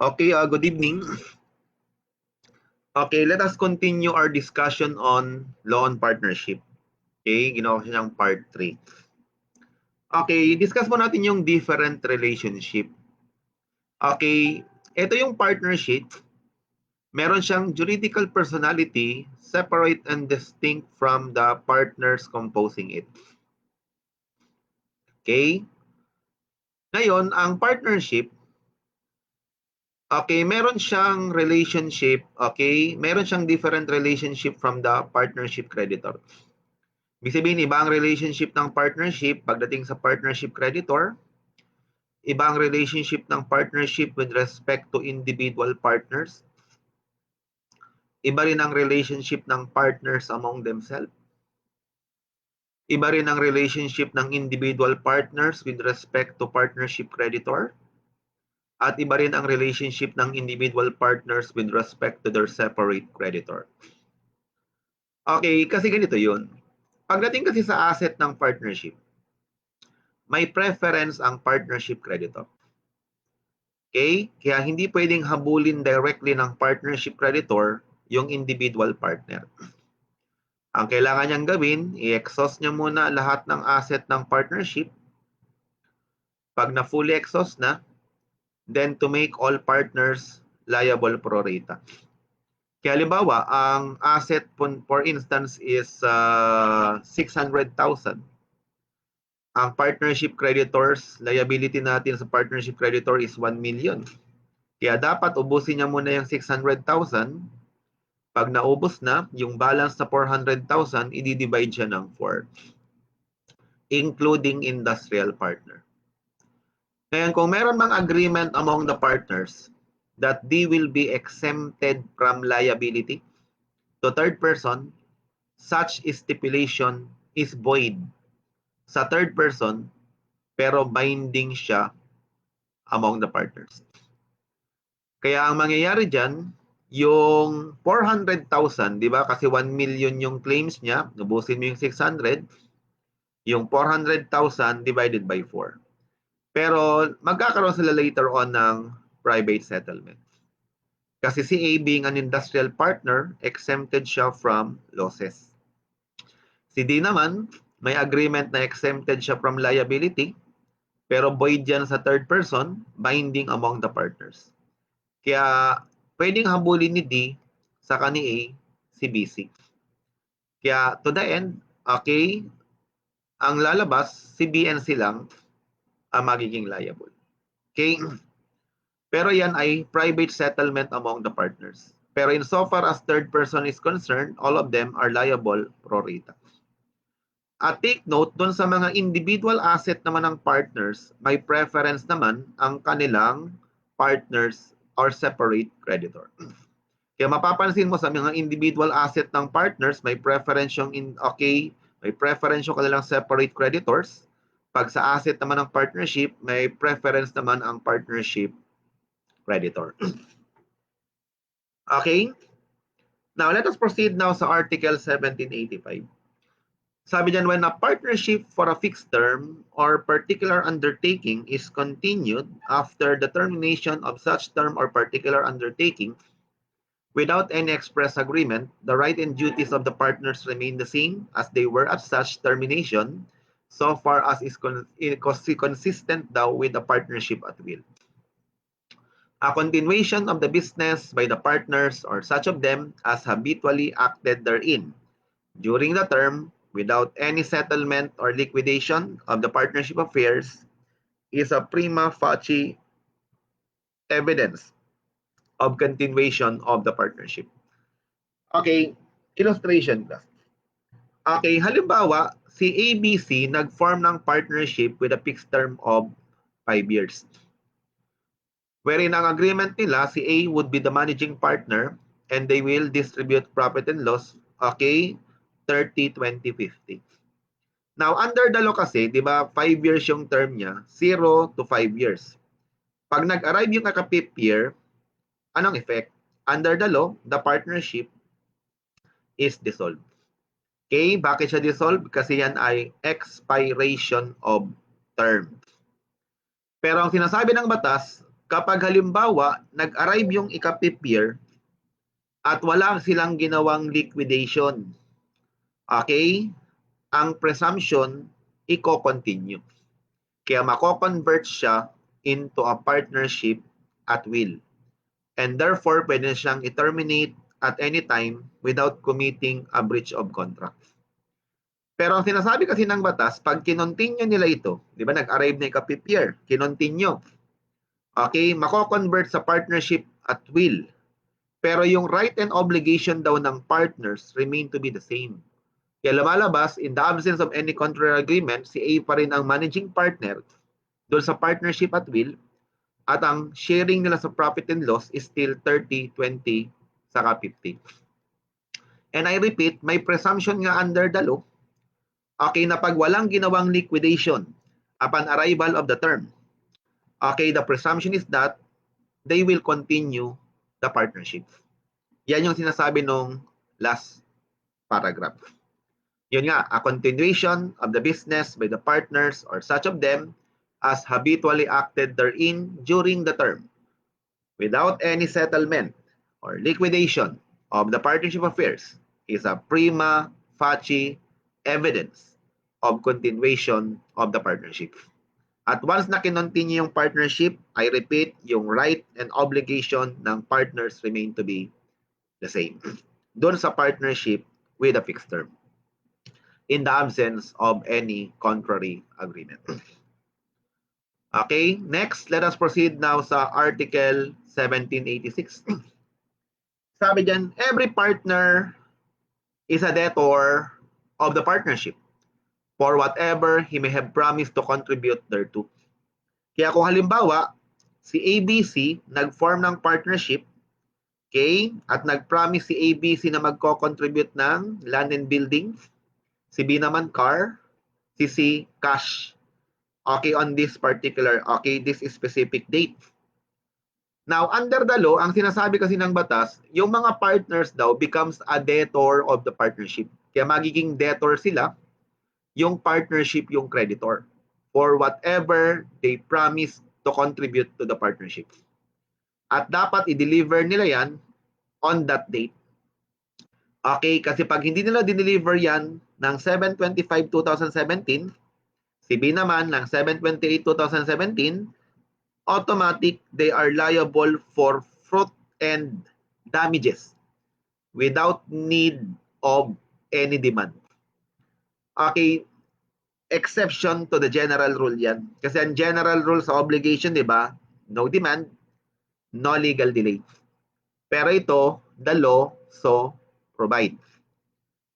Okay, good evening. Okay, let us continue our discussion on law on partnership. Okay, ginawa ko siyang part 3. Okay, discuss mo natin yung different relationship. Okay, ito yung partnership. Meron siyang juridical personality, separate and distinct from the partners composing it. Okay? Ngayon, ang partnership, okay, meron siyang relationship, okay? Meron siyang different relationship from the partnership creditor. Ibig sabihin, iba ang relationship ng partnership pagdating sa partnership creditor. Iba ang relationship ng partnership with respect to individual partners. Iba rin ang relationship ng partners among themselves. Iba rin ang relationship ng individual partners with respect to partnership creditor. At iba rin ang relationship ng individual partners with respect to their separate creditor. Okay, kasi ganito yun. Pagdating kasi sa asset ng partnership, may preference ang partnership creditor. Okay? Kaya hindi pwedeng habulin directly ng partnership creditor yung individual partner. Ang kailangan niyang gawin, i-exhaust niya muna lahat ng asset ng partnership. Pag na fully exhaust na, then to make all partners liable pro rata. Kaya halimbawa, ang asset for instance is 600,000. Ang partnership creditors, liability natin sa partnership creditor is 1 million. Kaya dapat ubusin niya muna yung 600,000. Pag naubos na, yung balance na 400,000, i-divide siya ng 4. Including industrial partner. Ngayon, kung meron mang agreement among the partners that they will be exempted from liability to third person, such stipulation is void sa third person, pero binding siya among the partners. Kaya ang mangyayari dyan, yung 400,000, di ba? Kasi 1 million yung claims niya, ubusin mo yung 600, yung 400,000 divided by 4. Pero magkakaroon sila later on ng private settlement. Kasi si A being an industrial partner, exempted siya from losses. Si D naman, may agreement na exempted siya from liability, pero void yan sa third person, binding among the partners. Kaya pwedeng habulin ni D sa ni A si BC. Kaya to the end, okay, ang lalabas si B and C lang ang magiging liable. Okay? Pero yan ay private settlement among the partners. Pero insofar as third person is concerned, all of them are liable pro rata. At take note, dun sa mga individual asset naman ng partners, may preference naman ang kanilang partners or separate creditor. Kaya mapapansin mo sa mga individual asset ng partners, may preference yung may preference yung kanilang separate creditors. Pag sa asset naman ng partnership, may preference naman ang partnership creditor. Okay? Now, let us proceed now sa Article 1785. Sabi dyan, when a partnership for a fixed term or particular undertaking is continued after the termination of such term or particular undertaking, without any express agreement, the right and duties of the partners remain the same as they were at such termination, so far as is consistent daw with the partnership at will. A continuation of the business by the partners or such of them as habitually acted therein during the term without any settlement or liquidation of the partnership affairs is a prima facie evidence of continuation of the partnership. Okay, illustration class. Okay, halimbawa, si ABC nag-form ng partnership with a fixed term of 5 years. Wherein ang agreement nila, si A would be the managing partner and they will distribute profit and loss, okay, 30, 20, 50. Now, under the law kasi, di ba, 5 years yung term niya, 0 to 5 years. Pag nag-arrive yung kaka-5th year, anong effect? Under the law, the partnership is dissolved. Okay, bakit siya dissolve? Kasi yan ay expiration of term. Pero ang sinasabi ng batas, kapag halimbawa, nag-arrive yung ika-fifth year at wala silang ginawang liquidation, okay, ang presumption, i-continue. Kaya mako-convert siya into a partnership at will. And therefore, pwede siyang i-terminate at any time without committing a breach of contract. Pero ang sinasabi kasi ng batas, pag kinontinue nila ito, di ba nag-arrive na ika-fifth year, kinontinue, okay, mako-convert sa partnership at will. Pero yung right and obligation daw ng partners remain to be the same. Kaya lumalabas, in the absence of any contrary agreement, si A pa rin ang managing partner doon sa partnership at will, at ang sharing nila sa profit and loss is still 30-20 saka 50. And I repeat, may presumption nga under the law, okay, na pag walang ginawang liquidation upon arrival of the term, okay, the presumption is that they will continue the partnership. Yan yung sinasabi nung last paragraph. Yun nga, a continuation of the business by the partners or such of them as habitually acted therein during the term without any settlement or liquidation of the partnership affairs is a prima facie evidence of continuation of the partnership. At once na kinontinue yung partnership, I repeat, yung right and obligation ng partners remain to be the same. Doon sa partnership with a fixed term, in the absence of any contrary agreement. Okay, next, let us proceed now sa Article 1786. Sabi dyan, every partner is a debtor of the partnership for whatever he may have promised to contribute thereto. Kaya kung halimbawa, si ABC nag-form ng partnership, okay, at nag-promise si ABC na magko-contribute ng land and buildings, si B naman car, si C cash. Okay, on this particular, okay, this specific date. Now, under the law, ang sinasabi kasi ng batas, yung mga partners daw becomes a debtor of the partnership. Kaya magiging debtor sila, yung partnership yung creditor for whatever they promise to contribute to the partnership. At dapat i-deliver nila yan on that date. Okay, kasi pag hindi nila dineliver yan ng 7/25/2017, si B naman ng 7/28/2017, automatic they are liable for fruit and damages without need of any demand. Okay, exception to the general rule yan. Kasi ang general rule sa obligation, di ba? No demand, no legal delay. Pero ito, the law so provides.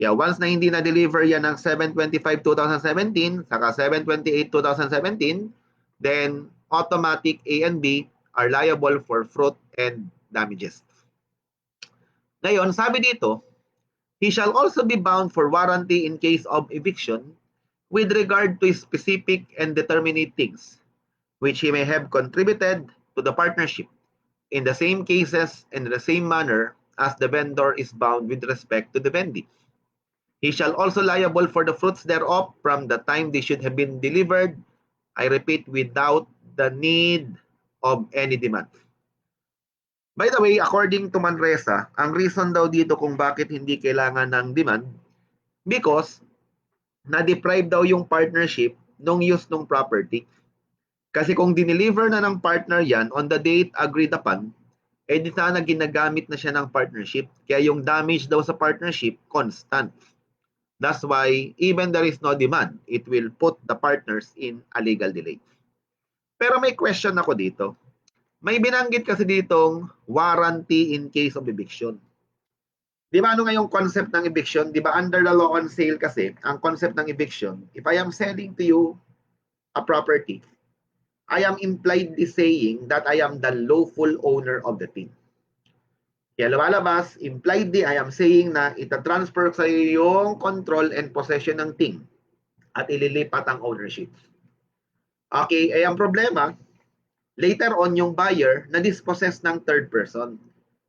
Yeah, once na hindi na-deliver yan ng 7/25/2017 saka 7/28/2017, then automatic A and B are liable for fruit and damages. Ngayon, sabi dito, he shall also be bound for warranty in case of eviction with regard to specific and determinate things which he may have contributed to the partnership in the same cases and in the same manner as the vendor is bound with respect to the vendee. He shall also liable for the fruits thereof from the time they should have been delivered, I repeat, without the need of any demand. By the way, according to Manresa, ang reason daw dito kung bakit hindi kailangan ng demand, because na-deprive daw yung partnership nung use ng property. Kasi kung dineliver na ng partner yan on the date agreed upon, eh di sana ginagamit na siya ng partnership. Kaya yung damage daw sa partnership, constant. That's why even there is no demand, it will put the partners in a legal delay. Pero may question ako dito. May binanggit kasi ditong warranty in case of eviction. Di ba ano nga yung concept ng eviction? Di ba under the law on sale kasi, ang concept ng eviction, if I am selling to you a property, I am impliedly saying that I am the lawful owner of the thing. Kaya lumalabas, impliedly, I am saying na itatransfer sa iyo yung control and possession ng thing at ililipat ang ownership. Okay, ay ang problema, later on yung buyer na dispossess ng third person.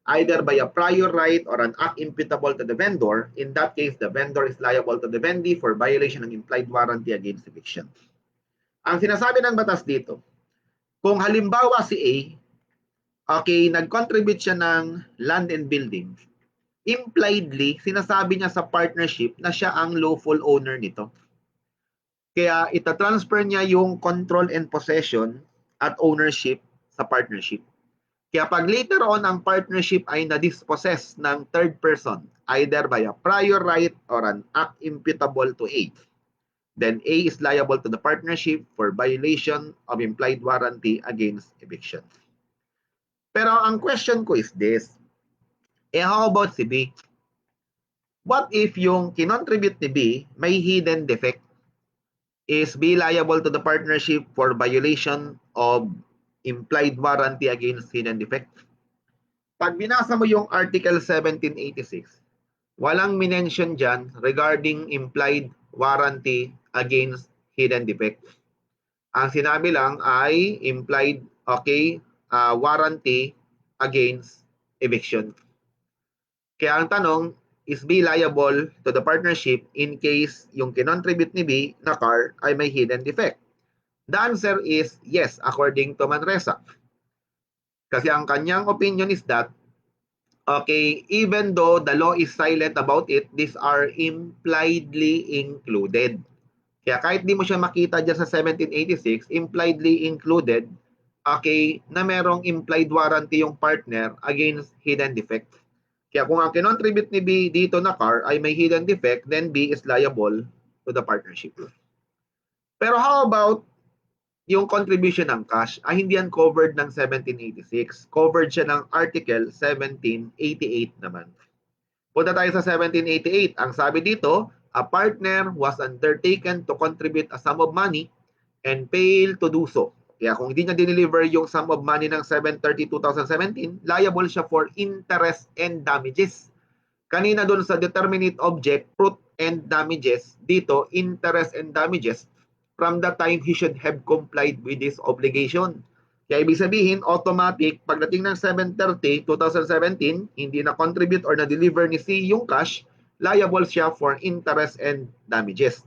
either by a prior right or an act imputable to the vendor. In that case, the vendor is liable to the vendee for violation ng implied warranty against eviction. Ang sinasabi ng batas dito, kung halimbawa si A, okay, nag-contribute siya ng land and building, impliedly, sinasabi niya sa partnership na siya ang lawful owner nito. Kaya ita-transfer niya yung control and possession at ownership sa partnership. Kaya pag later on ang partnership ay na-dispossess ng third person, either by a prior right or an act imputable to A, then A is liable to the partnership for violation of implied warranty against eviction. Pero ang question ko is this, how about si B? What if yung kinontribute ni B may hidden defect? Is B liable to the partnership for violation of implied warranty against hidden defect? Pag binasa mo yung Article 1786, walang minention dyan regarding implied warranty against hidden defect. Ang sinabi lang ay implied warranty against eviction. Kaya ang tanong, is B liable to the partnership in case yung kinontribute ni B na car ay may hidden defect? The answer is yes, according to Manresa. Kasi ang kanyang opinion is that, okay, even though the law is silent about it, these are impliedly included. Kaya kahit di mo siya makita dyan sa 1786, impliedly included, okay, na merong implied warranty yung partner against hidden defect. Kaya kung ang kinontribute ni B dito na car ay may hidden defect, then B is liable to the partnership. Pero how about yung contribution ng cash? Hindi yan covered ng 1786. Covered siya ng Article 1788 naman. Punta tayo sa 1788. Ang sabi dito, a partner was undertaken to contribute a sum of money and failed to do so. Kaya kung hindi niya dineliver yung sum of money ng 7/30/2017, liable siya for interest and damages. Kanina doon sa determinate object, fruit and damages, dito interest and damages from the time he should have complied with this obligation. Kaya ibig sabihin, automatic, pagdating ng 7/30/2017, hindi na-contribute or na-deliver ni C yung cash, liable siya for interest and damages.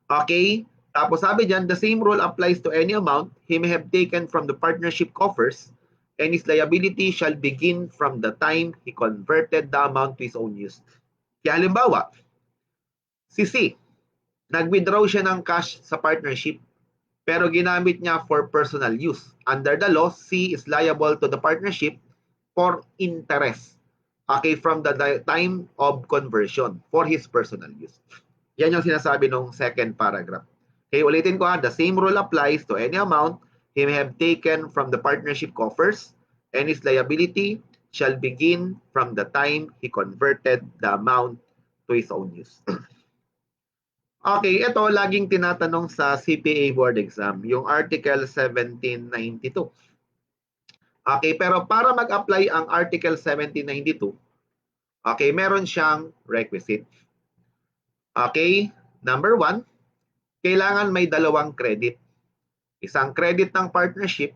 Okay? Tapos sabi dyan, the same rule applies to any amount he may have taken from the partnership coffers, and his liability shall begin from the time he converted the amount to his own use. Kaya halimbawa, si C, nag-withdraw siya ng cash sa partnership, pero ginamit niya for personal use. Under the law, C is liable to the partnership for interest, okay, from the time of conversion for his personal use. Yan yung sinasabi ng second paragraph. Okay, ulitin ko the same rule applies to any amount he may have taken from the partnership coffers, and his liability shall begin from the time he converted the amount to his own use. Okay, ito laging tinatanong sa CPA board exam, yung Article 1792. Okay, pero para mag-apply ang Article 1792, okay, meron siyang requisite. Okay, number 1, kailangan may dalawang credit. Isang credit ng partnership,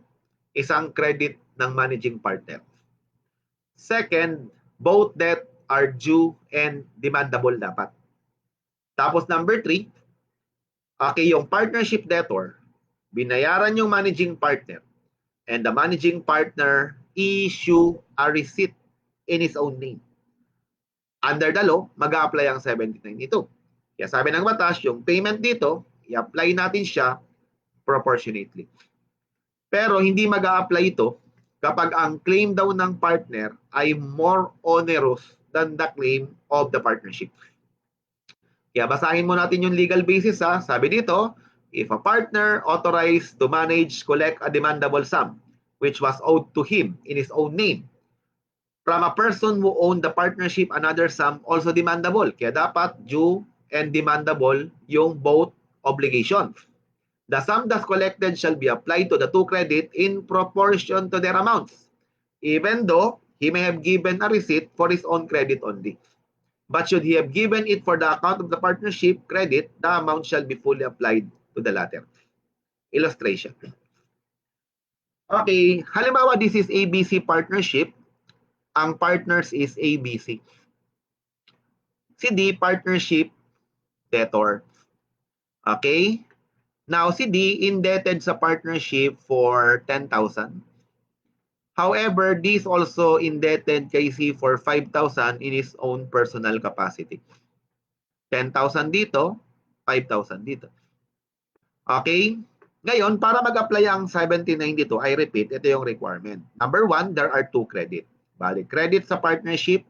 isang credit ng managing partner. Second, both debt are due and demandable dapat. Tapos number 3, okay, yung partnership debtor, binayaran yung managing partner, and the managing partner issue a receipt in his own name. Under the law, mag-a-apply ang 1792. Kaya sabi ng batas, yung payment dito, i-apply natin siya proportionately. Pero hindi mag-a-apply ito kapag ang claim daw ng partner ay more onerous than the claim of the partnership. Kaya basahin mo natin yung legal basis. Sabi dito, if a partner authorized to manage, collect a demandable sum which was owed to him in his own name from a person who owned the partnership another sum also demandable. Kaya dapat due and demandable yung both obligations. The sum thus collected shall be applied to the two credit in proportion to their amounts, even though he may have given a receipt for his own credit only. But should he have given it for the account of the partnership credit, the amount shall be fully applied to the latter. Illustration. Okay, halimbawa this is ABC partnership. Ang partners is A, B, C. Si D, partnership debtor. Okay? Now, si D, indebted sa partnership for 10,000. However, D is also indebted kay C for 5,000 in his own personal capacity. 10,000 dito, 5,000 dito. Okay? Ngayon, para mag-apply ang 1792, I repeat, ito yung requirement. Number 1, there are 2 credit. Bali, credit sa partnership,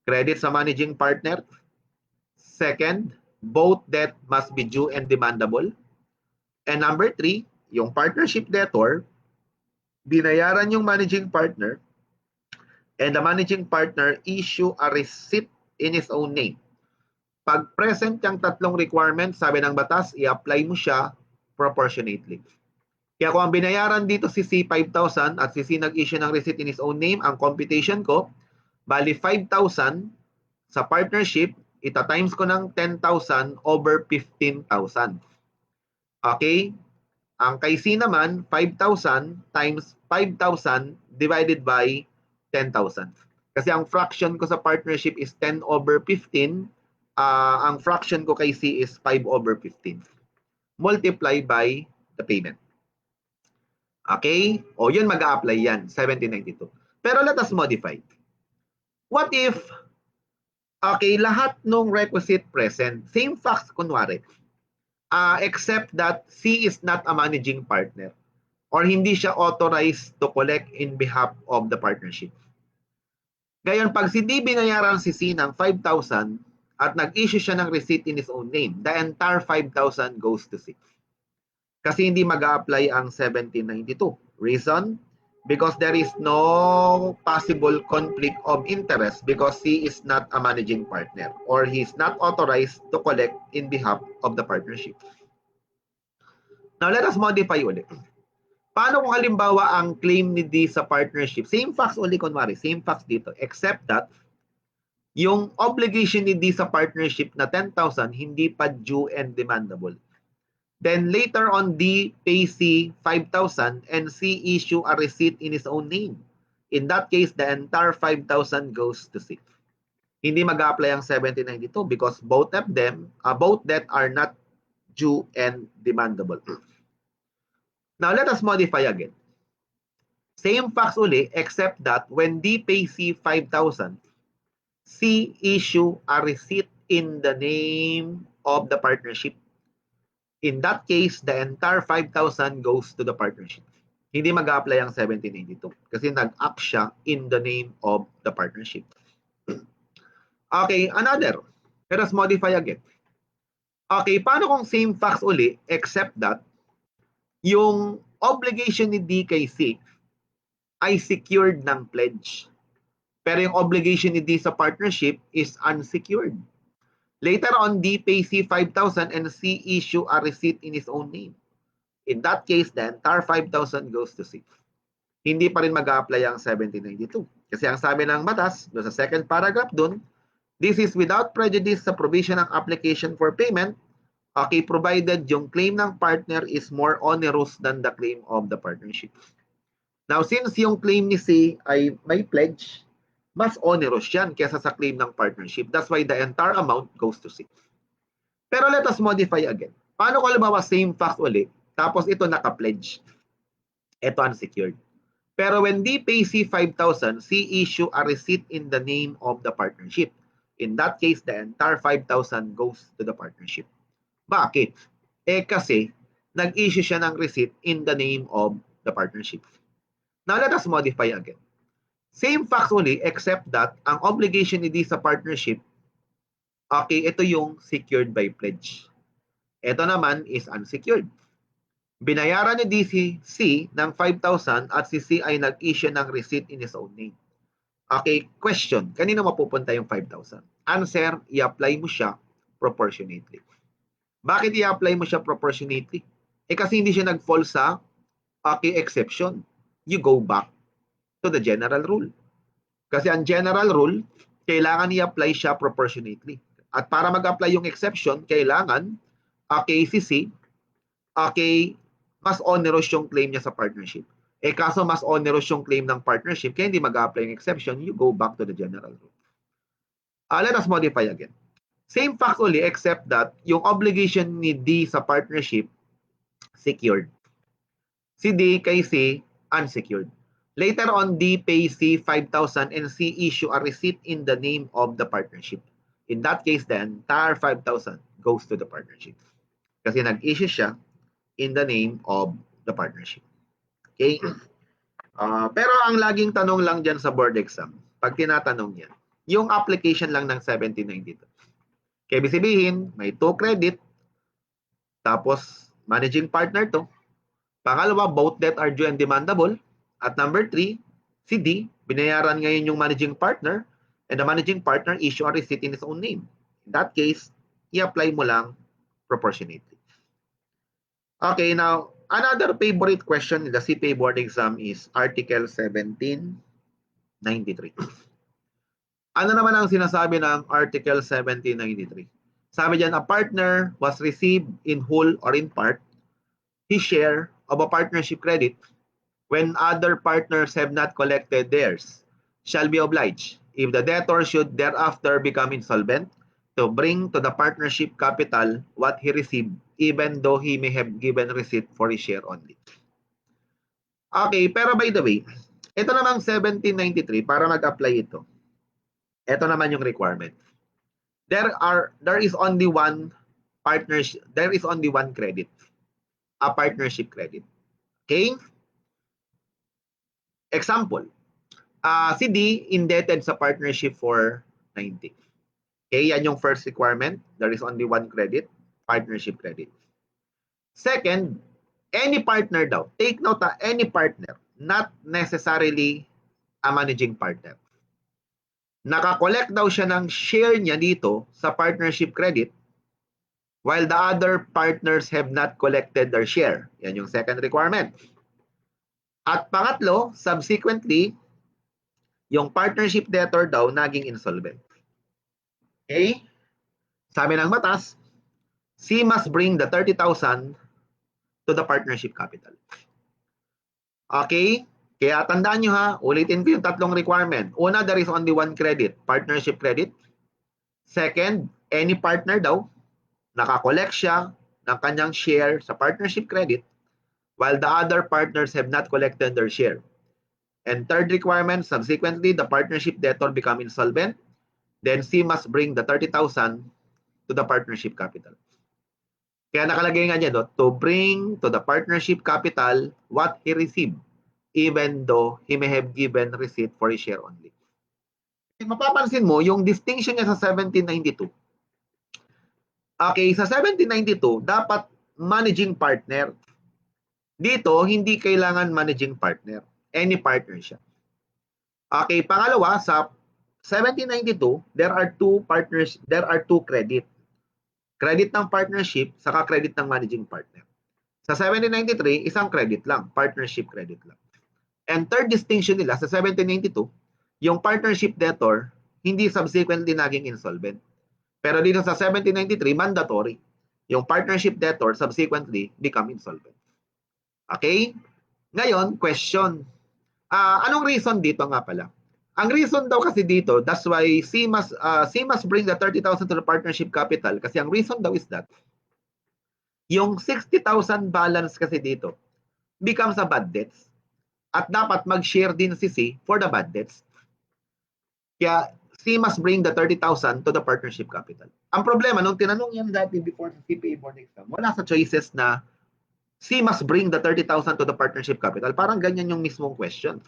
credit sa managing partner. Second, both debt must be due and demandable. And number 3, yung partnership debtor, binayaran yung managing partner, and the managing partner issue a receipt in his own name. Pag present yung tatlong requirements, sabi ng batas, i-apply mo siya proportionately. Kaya kung ang binayaran dito si C 5,000 at si C nag-issue ng receipt in his own name, ang computation ko, bali 5,000 sa partnership, ita-times ko ng 10,000 over 15,000. Okay? Ang kay C naman, 5,000 times 5,000 divided by 10,000. Kasi ang fraction ko sa partnership is 10 over 15. Ang fraction ko kay C is 5 over 15. Multiply by the payment. Okay? O yun, mag-a-apply yan, 1792. Pero let us modify. What if, okay, lahat nung requisite present, same facts kunwari, except that C is not a managing partner or hindi siya authorized to collect in behalf of the partnership. Gayon, pag si D binayaran si C ng 5,000 at nag-issue siya ng receipt in his own name, the entire 5,000 goes to C. Kasi hindi mag-a-apply ang 1792. Reason? Because there is no possible conflict of interest because C is not a managing partner or he is not authorized to collect in behalf of the partnership. Now, let us modify ulit. Paano kung halimbawa ang claim ni D sa partnership? Same facts ulit kunwari, same facts dito. Except that, yung obligation ni D sa partnership na 10,000 hindi pa due and demandable. Then later on, D pays C 5,000 and C issue a receipt in his own name. In that case, the entire 5,000 goes to C. Hindi mag-apply ang 1792 because both of them, both debt are not due and demandable. Now, let us modify again. Same facts uli, except that when D pays C 5,000, C issue a receipt in the name of the partnership. In that case, the entire 5,000 goes to the partnership. Hindi mag-apply ang 1782 kasi nag-act siya in the name of the partnership. Okay, another. Let us modify again. Okay, paano kung same facts uli except that yung obligation ni D kay C ay secured ng pledge. Pero yung obligation ni D sa partnership is unsecured. Later on, D pays C 5,000 and C issue a receipt in his own name. In that case, the entire 5,000 goes to C. Hindi pa rin mag-a-apply ang 1792. Kasi ang sabi ng batas, doon sa second paragraph doon, this is without prejudice sa provision ng application for payment, okay, provided yung claim ng partner is more onerous than the claim of the partnership. Now, since yung claim ni C ay may pledge, mas onerous yan kesa sa claim ng partnership. That's why the entire amount goes to C. Pero let us modify again. Paano kung halimbawa same fact ulit, tapos ito naka-pledge? Ito unsecured. Pero when D pays C 5,000, C issue a receipt in the name of the partnership. In that case, the entire 5,000 goes to the partnership. Bakit? Kasi nag-issue siya ng receipt in the name of the partnership. Now, let us modify again. Same facts only except that ang obligation ni D sa partnership, okay, ito yung secured by pledge. Ito naman is unsecured. Binayaran ni DC ng 5,000 at si C ay nag-issue ng receipt in his own name. Okay, question. Kanino mapupunta yung 5,000? Answer, i-apply mo siya proportionately. Bakit i-apply mo siya proportionately? Kasi hindi siya nag-fall sa exception. You go back to the general rule. Kasi ang general rule, kailangan i-apply siya proportionately. At para mag-apply yung exception, kailangan si C, mas onerous yung claim niya sa partnership. Kaso mas onerous yung claim ng partnership, kaya hindi mag-apply ng exception, you go back to the general rule. Let us modify again. Same facts only except that yung obligation ni D sa partnership, secured. Si D kay C, unsecured. Later on, D pays C 5,000 and C issue a receipt in the name of the partnership. In that case then, entire 5,000 goes to the partnership. Kasi nag-issue siya in the name of the partnership. Okay? Pero ang laging tanong lang dyan sa board exam, pag tinatanong yan, yung application lang ng 1792. Kaya ibig sabihin, may 2 credit, tapos managing partner to. Pangalawa, both debt are due and demandable. At number 3, si D, binayaran ngayon yung managing partner, and the managing partner issue a receipt in his own name. In that case, i-apply mo lang proportionately. Okay, now, another favorite question in the CPA board exam is Article 1793. Ano naman ang sinasabi ng Article 1793? Sabi dyan, a partner was received in whole or in part his share of a partnership credit when other partners have not collected theirs shall be obliged, if the debtor should thereafter become insolvent, to bring to the partnership capital what he received, even though he may have given receipt for his share only. Okay, pero by the way, ito namang 1793, para mag-apply ito, ito naman yung requirement. There is only one partnership, there is only one credit, a partnership credit. Okay? Example, si D indebted sa partnership for 90. Okay, yan yung first requirement. There is only one credit, partnership credit. Second, any partner daw. Take note, any partner, not necessarily a managing partner. Nakakollect daw siya ng share niya dito sa partnership credit while the other partners have not collected their share. Yan yung second requirement. At pangatlo, subsequently, yung partnership debtor daw naging insolvent. Okay? Sabi ng batas, C must bring the 30,000 to the partnership capital. Okay? Kaya tandaan nyo ha, ulitin ko yung tatlong requirement. Una, there is only one credit, partnership credit. Second, any partner daw, nakakollect siya ng kanyang share sa partnership credit while the other partners have not collected their share. And third requirement, subsequently, the partnership debtor become insolvent. Then C must bring the 30,000 to the partnership capital. Kaya nakalagay nga dyan, to bring to the partnership capital what he received, even though he may have given receipt for his share only. Mapapansin mo, yung distinction niya sa 1792. Okay, sa 1792, dapat managing partner. Dito, hindi kailangan managing partner. Any partner siya. Okay, pangalawa, sa 1792, there are two partners, there are two credit. Credit ng partnership, saka credit ng managing partner. Sa 1793, isang credit lang, partnership credit lang. And third distinction nila, sa 1792, yung partnership debtor, hindi subsequently naging insolvent. Pero dito sa 1793, mandatory. Yung partnership debtor subsequently become insolvent. Okay? Ngayon, question. Anong reason dito nga pala? Ang reason daw kasi dito, that's why C must bring the 30,000 to the partnership capital kasi ang reason daw is that yung 60,000 balance kasi dito becomes a bad debts at dapat mag-share din si C for the bad debts. Kaya C must bring the 30,000 to the partnership capital. Ang problema, nung tinanong yan dati before sa CPA board exam, wala sa choices na C must bring the 30,000 to the partnership capital. Parang ganyan yung mismong question.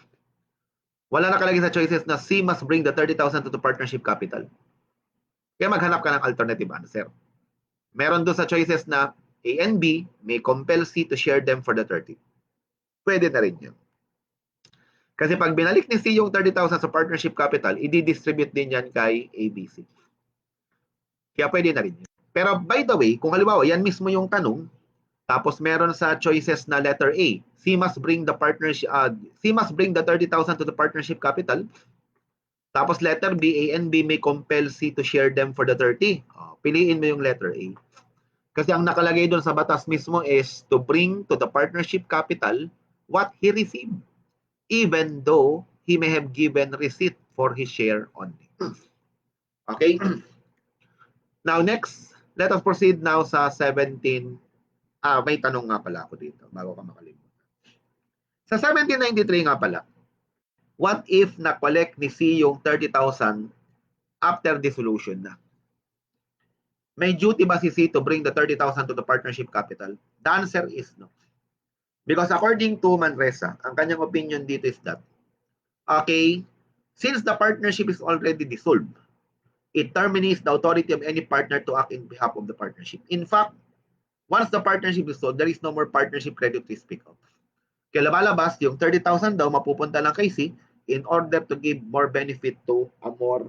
Wala nakalagay sa choices na C must bring the 30,000 to the partnership capital. Kaya maghanap ka ng alternative answer. Meron doon sa choices na A and B may compel C to share them for the 30. Pwede na rin yun. Kasi pag binalik ni C yung 30,000 sa partnership capital, i-distribute din yan kay ABC. Kaya pwede na rin yun. Pero by the way, kung halimbawa, yan mismo yung tanong, tapos meron sa choices na letter A, C must bring the 30,000 to the partnership capital. Tapos letter B, A and B may compel C to share them for the 30. Piliin mo yung letter A. Kasi ang nakalagay doon sa batas mismo is to bring to the partnership capital what he received, even though he may have given receipt for his share only. Okay? Now next, let us proceed now sa 17. May tanong nga pala ako dito bago ka makalimutan. Sa 1793 nga pala, what if na-collect ni C yung 30,000 after dissolution na? May duty ba si C to bring the 30,000 to the partnership capital? The answer is no. Because according to Manresa, ang kanyang opinion dito is that, okay, since the partnership is already dissolved, it terminates the authority of any partner to act in behalf of the partnership. In fact, once the partnership is sold, there is no more partnership credit to speak of. Kaya lumalabas, yung 30,000 daw mapupunta lang kay C in order to give more benefit to a more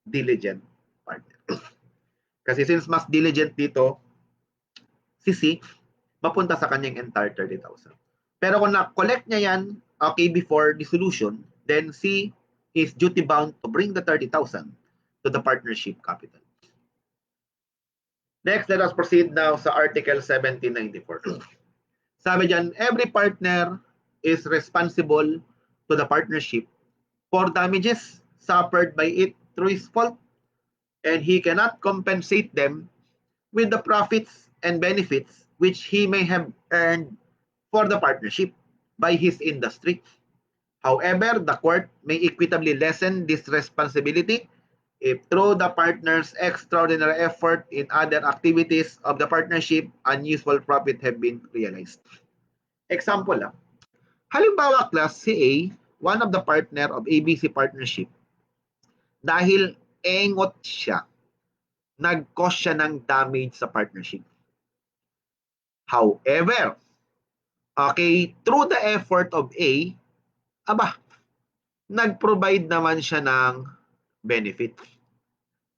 diligent partner. Kasi since mas diligent dito, si C, mapunta sa kanyang entire 30,000. Pero kung na-collect niya yan, okay, before dissolution, then C is duty bound to bring the 30,000 to the partnership capital. Next, let us proceed now sa Article 1794. Sabi dyan, every partner is responsible to the partnership for damages suffered by it through his fault, and he cannot compensate them with the profits and benefits which he may have earned for the partnership by his industry. However, the court may equitably lessen this responsibility if through the partner's extraordinary effort in other activities of the partnership, unusual profit have been realized. Example lang. Halimbawa, class si A, one of the partner of ABC partnership, dahil engot siya, nag-cause siya ng damage sa partnership. However, okay, through the effort of A, nag-provide naman siya ng benefit.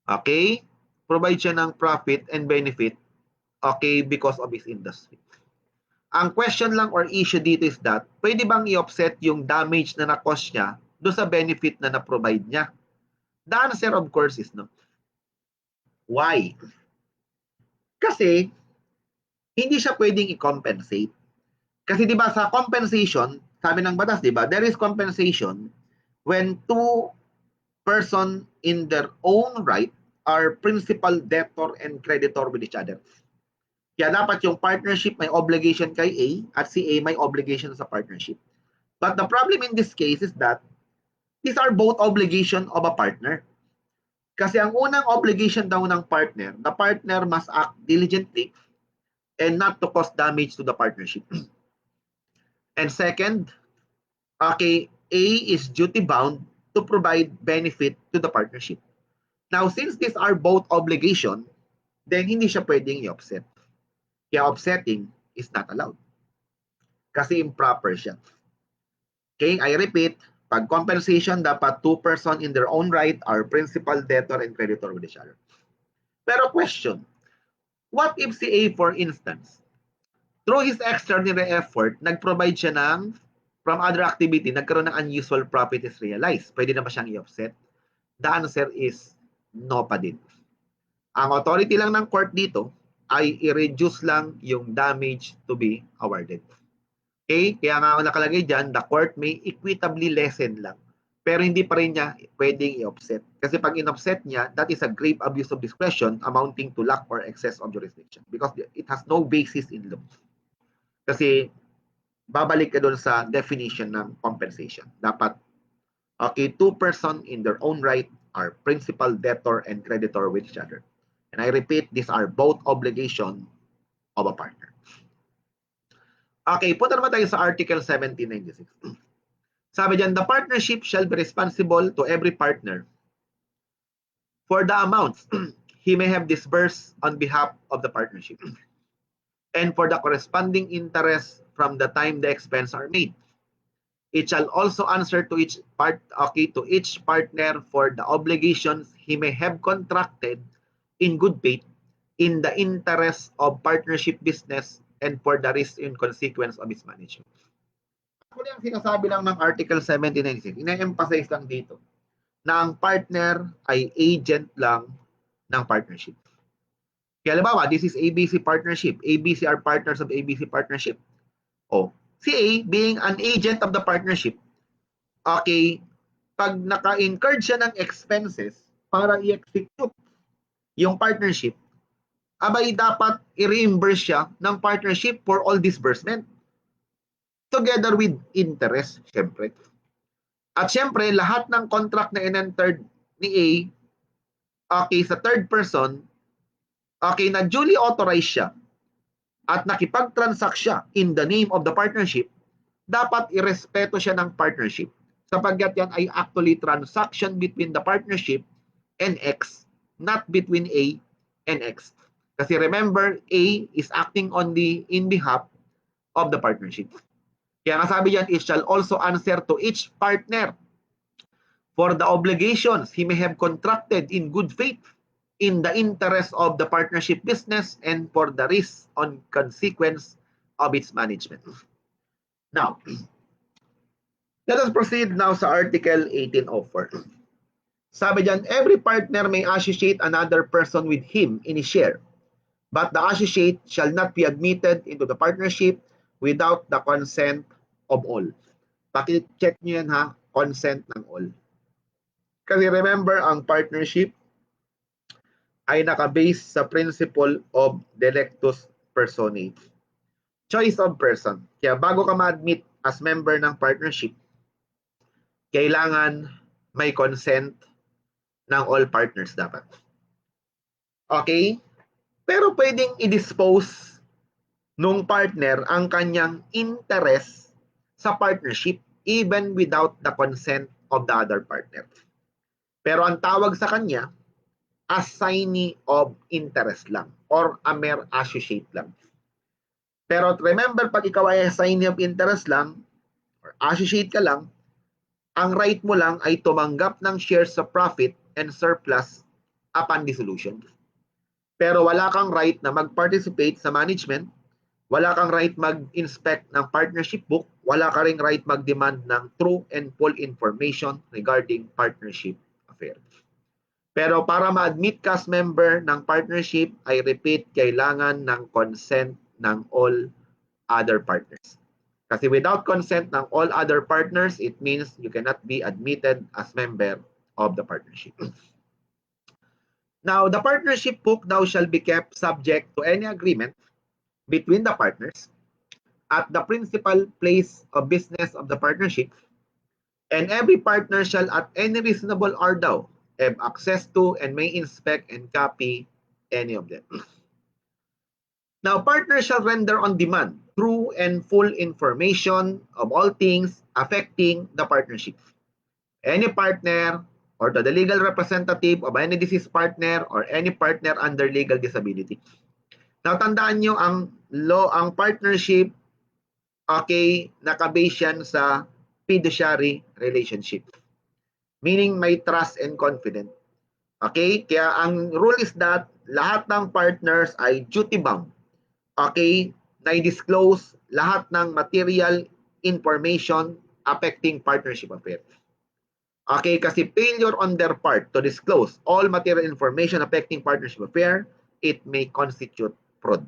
Okay? Provide siya ng profit and benefit, okay, because of his industry. Ang question lang or issue dito is that, pwede bang i-offset yung damage na na-cause niya doon sa benefit na na-provide niya? The answer, of course, is no. Why? Kasi, hindi siya pwedeng i-compensate. Kasi di ba sa compensation, sabi ng batas, di ba, there is compensation when two person in their own right are principal, debtor, and creditor with each other. Kaya dapat yung partnership may obligation kay A at si A may obligation sa partnership. But the problem in this case is that these are both obligation of a partner. Kasi ang unang obligation daw ng partner, the partner must act diligently and not to cause damage to the partnership. And second, okay, A is duty bound to provide benefit to the partnership. Now, since these are both obligation, then hindi siya pwedeng i-offset. Kaya offsetting is not allowed. Kasi improper siya. Okay, I repeat, pag compensation, dapat two person in their own right are principal, debtor, and creditor with each other. Pero question, what if si A, for instance, through his extraordinary effort, nag-provide siya ng, from other activity, nagkaroon ng unusual profit is realized. Pwede na ba siyang i-offset? The answer is no pa din. Ang authority lang ng court dito ay i-reduce lang yung damage to be awarded. Okay? Kaya nga nakalagay dyan, the court may equitably lessen lang. Pero hindi pa rin niya pwedeng i-offset. Kasi pag in-offset niya, that is a grave abuse of discretion amounting to lack or excess of jurisdiction. Because it has no basis in law. Kasi babalik ka doon sa definition ng compensation. Dapat, okay, two person in their own right are principal, debtor, and creditor with each other. And I repeat, these are both obligation of a partner. Okay, punta naman tayo sa Article 1796. Sabi dyan, the partnership shall be responsible to every partner for the amounts he may have disbursed on behalf of the partnership and for the corresponding interest from the time the expense are made. It shall also answer to each partner for the obligations he may have contracted in good faith in the interest of partnership business and for the risk in consequence of its management. Actually, ang sinasabi lang ng Article 1796, ina-emphasize lang dito na ang partner ay agent lang ng partnership. Kaya halimbawa, this is ABC partnership. ABC are partners of ABC partnership. Oh, Si A, being an agent of the partnership, okay, pag naka-incurred siya ng expenses para i-execute yung partnership, abay dapat i-reimburse siya ng partnership for all disbursement together with interest, syempre. At syempre, lahat ng contract na in-entered ni A, okay, sa third person, okay, na duly authorized siya at nakipag-transact siya in the name of the partnership, dapat irespeto siya ng partnership sapagkat yan ay actually transaction between the partnership and X, not between A and X. Kasi remember, A is acting only in behalf of the partnership. Kaya nasabi yan, it shall also answer to each partner for the obligations he may have contracted in good faith in the interest of the partnership business and for the risk on consequence of its management. Now, let us proceed now sa Article 1804. Sabi dyan, every partner may associate another person with him in his share, but the associate shall not be admitted into the partnership without the consent of all. Paki-check nyo yan ha, consent ng all. Kasi remember, ang partnership ay nakabase sa principle of delectus personae. Choice of person. Kaya bago ka ma-admit as member ng partnership, kailangan may consent ng all partners dapat. Okay? Pero pwedeng i-dispose nung partner ang kanyang interest sa partnership even without the consent of the other partner. Pero ang tawag sa kanya, assignee of interest lang or a mere associate lang. Pero remember, pag ikaw ay assignee of interest lang or associate ka lang, ang right mo lang ay tumanggap ng shares sa profit and surplus upon dissolution. Pero wala kang right na mag-participate sa management, wala kang right mag-inspect ng partnership book, wala ka ring right mag-demand ng true and full information regarding partnership affairs. Pero para ma-admit ka as member ng partnership, I repeat, kailangan ng consent ng all other partners. Kasi without consent ng all other partners, it means you cannot be admitted as member of the partnership. Now, the partnership book now shall be kept subject to any agreement between the partners at the principal place of business of the partnership, and every partner shall at any reasonable hour daw have access to and may inspect and copy any of them. Now, partners shall render on demand true and full information of all things affecting the partnership. Any partner or to the legal representative of any deceased partner or any partner under legal disability. Now, tandaan nyo ang law, ang partnership, okay, nakabase yan sa fiduciary relationship. Meaning may trust and confidence. Okay? Kaya ang rule is that lahat ng partners ay duty bound. Okay? Na i-disclose lahat ng material information affecting partnership affairs. Okay? Kasi failure on their part to disclose all material information affecting partnership affair, it may constitute fraud.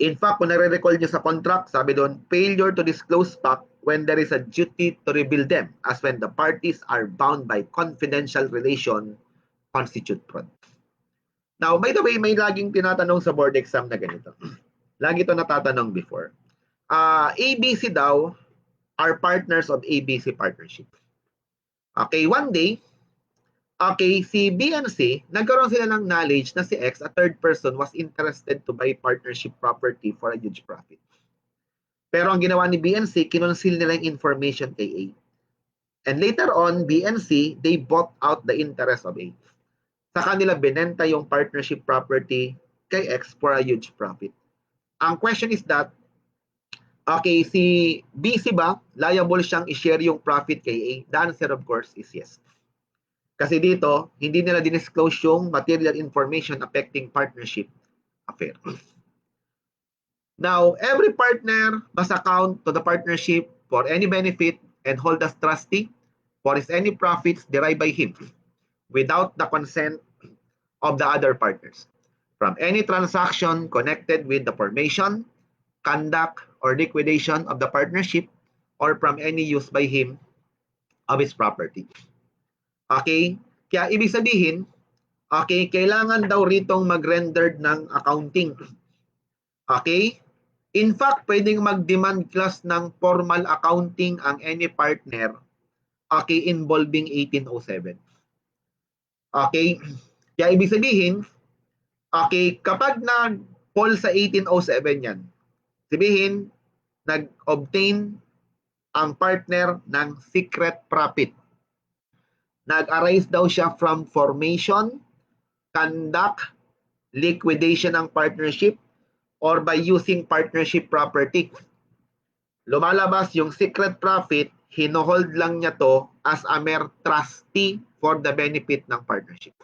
In fact, kung nare-recall nyo sa contract, sabi doon, failure to disclose fact when there is a duty to reveal them as when the parties are bound by confidential relation constitute fraud. Now, by the way, may laging tinatanong sa board exam na ganito. Lagi ito natatanong before. ABC daw are partners of ABC partnership. Okay, one day, okay, si B and C, nagkaroon sila ng knowledge na si X, a third person, was interested to buy partnership property for a huge profit. Pero ang ginawa ni B and C, kinonceal nila yung information kay A. And later on, B and C, they bought out the interest of A. Sa kanila, binenta yung partnership property kay X for a huge profit. Ang question is that, okay, si BC ba, liable siyang i-share yung profit kay A? The answer, of course, is yes. Kasi dito, hindi nila dinisclose yung material information affecting partnership affair. Now, every partner must account to the partnership for any benefit and hold as trustee for any profits derived by him without the consent of the other partners from any transaction connected with the formation, conduct, or liquidation of the partnership or from any use by him of his property. Okay? Kaya ibig sabihin, okay, kailangan daw ritong mag-rendered ng accounting. Okay? In fact, pwedeng mag-demand class ng formal accounting ang any partner, okay, involving 1807. Okay? Kaya ibig sabihin, okay, kapag nag-fall sa 1807 yan, sabihin, nag-obtain ang partner ng secret profit. Nag-arise daw siya from formation, conduct, liquidation ng partnership, or by using partnership property. Lumalabas yung secret profit, hinohold lang niya to as a mere trustee for the benefit ng partnership.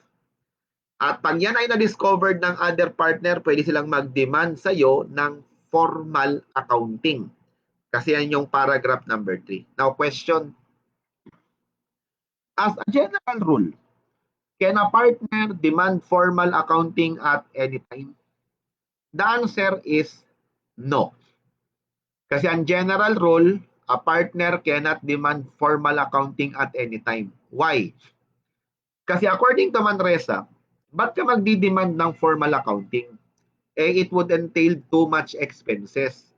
At pag yan ay na-discovered ng other partner, pwede silang mag-demand sa'yo ng formal accounting. Kasi yan yung paragraph number 3. Now, question. As a general rule, can a partner demand formal accounting at any time? The answer is no. Kasi ang general rule, a partner cannot demand formal accounting at any time. Why? Kasi according to Manresa, ba't ka magdi-demand ng formal accounting? It would entail too much expenses.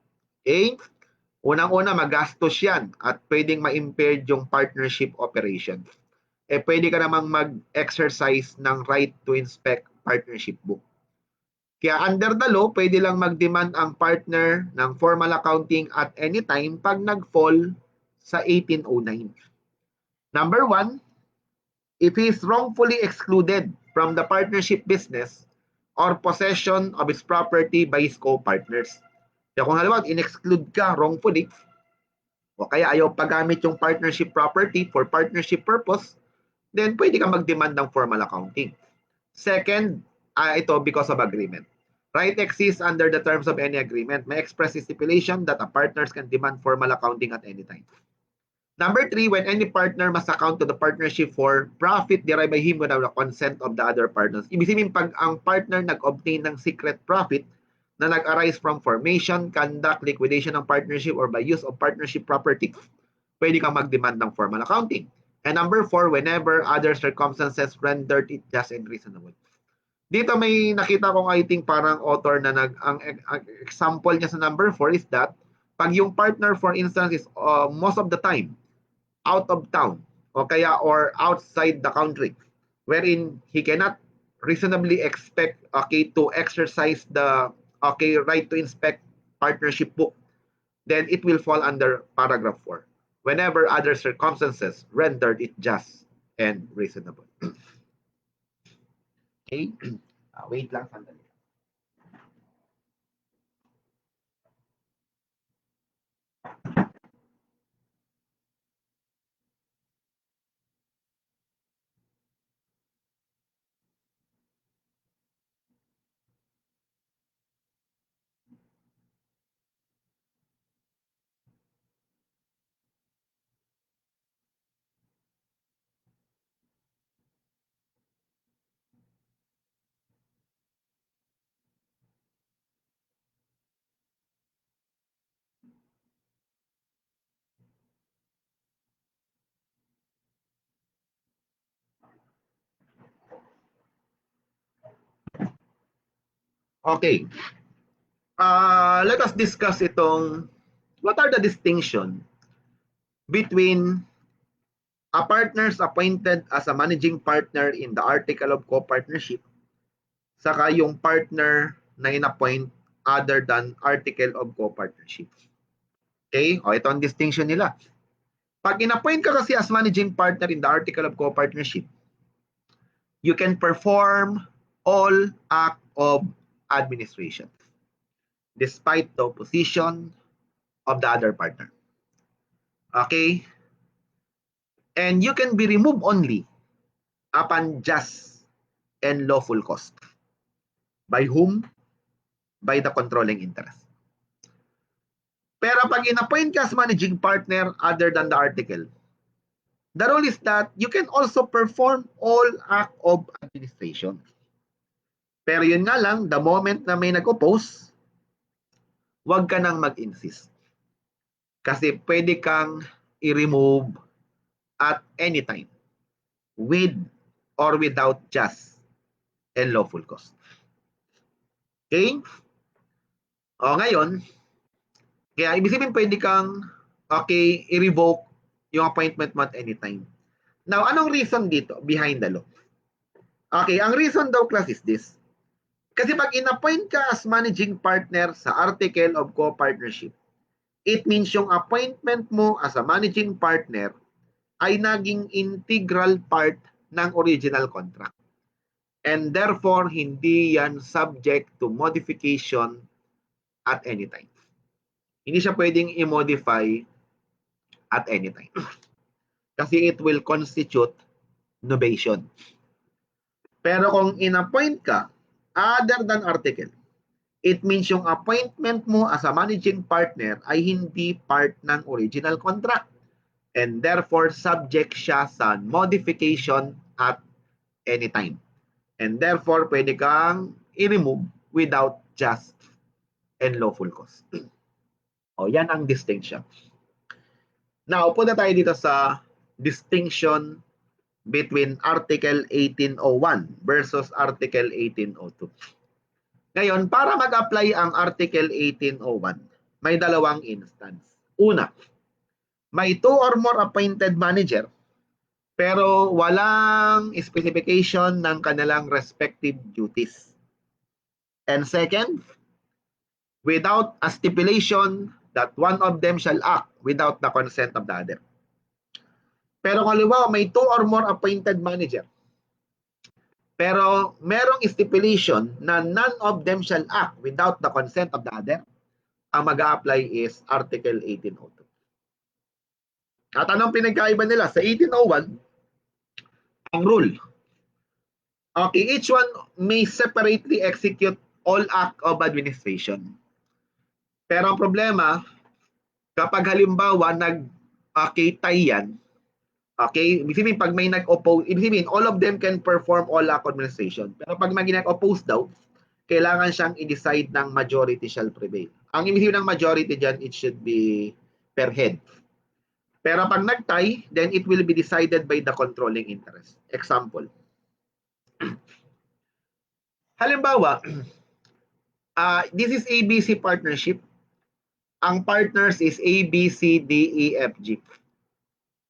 Unang-una, magastos yan at pwedeng ma-impaired yung partnership operation. Pwede ka namang mag-exercise ng right to inspect partnership book. Kaya under the law, pwede lang mag-demand ang partner ng formal accounting at any time pag nag-fall sa 1809. Number 1, if he is wrongfully excluded from the partnership business or possession of his property by his co-partners. Kaya kung halimbawa, in-exclude ka wrongfully, o kaya ayaw paggamit yung partnership property for partnership purpose, then pwede ka mag-demand ng formal accounting. Second, ito because of agreement. Right exists under the terms of any agreement. May express stipulation that a partners can demand formal accounting at any time. Number 3, when any partner must account to the partnership for profit derived by him without the consent of the other partners. Ibig sabihin, pag ang partner nag-obtain ng secret profit na nag-arise from formation, conduct, liquidation ng partnership, or by use of partnership property, pwede kang mag-demand ng formal accounting. And number 4, whenever other circumstances rendered it just and reasonable. Dito may nakita kong I think parang author na ang example niya sa number 4 is that pag yung partner for instance is most of the time out of town o kaya or outside the country wherein he cannot reasonably expect to exercise the right to inspect partnership book, then it will fall under paragraph 4. Whenever other circumstances rendered it just and reasonable. Okay? Wait lang sandali. Okay. Let us discuss itong what are the distinction between a partners appointed as a managing partner in the article of co-partnership saka yung partner na in-appoint other than article of co-partnership. Okay? O, ito ang distinction nila. Pag in-appoint ka kasi as managing partner in the article of co-partnership, you can perform all act of administration despite the opposition of the other partner. Okay? And you can be removed only upon just and lawful cost. By whom? By the controlling interest. Pero pag in-appoint ka as managing partner other than the article, the rule is that you can also perform all act of administration. Pero yun nga lang, the moment na may nag-oppose, huwag ka nang mag-insist. Kasi pwede kang i-remove at any time with or without just and lawful cause. Okay? O ngayon, kaya ibig sabihin pwede kang i-revoke yung appointment mo at any time. Now, anong reason dito behind the law? Okay, ang reason daw class is this. Kasi pag in-appoint ka as managing partner sa article of co-partnership, it means yung appointment mo as a managing partner ay naging integral part ng original contract. And therefore, hindi yan subject to modification at any time. Hindi siya pwedeng i-modify at any time. Kasi it will constitute novation. Pero kung in-appoint ka other than article, it means yung appointment mo as a managing partner ay hindi part ng original contract. And therefore, subject siya sa modification at any time. And therefore, pwede kang i-remove without just and lawful cause. O, yan ang distinction. Now, punta tayo dito sa distinction between Article 1801 versus Article 1802. Ngayon, para mag-apply ang Article 1801, may dalawang instance. Una, may 2 or more appointed manager pero walang specification ng kanilang respective duties. And second, without a stipulation that one of them shall act without the consent of the other. Pero kung halimbawa may 2 or more appointed manager, pero merong stipulation na none of them shall act without the consent of the other, ang mag-a-apply is Article 1802. At anong pinagkaiba nila? Sa 1801, ang rule. Okay, each one may separately execute all act of administration. Pero ang problema, kapag halimbawa nag-tie yan, okay, ibig sabihin pag may nag-oppose, ibig sabihin all of them can perform all act administration. Pero pag may nag-oppose daw, kailangan siyang i-decide ng majority shall prevail. Ang ibig sabihin ng majority dyan, it should be per head. Pero pag nag-tie, then it will be decided by the controlling interest. Example. Halimbawa, this is ABC partnership. Ang partners is A, B, C, D, E, F, G.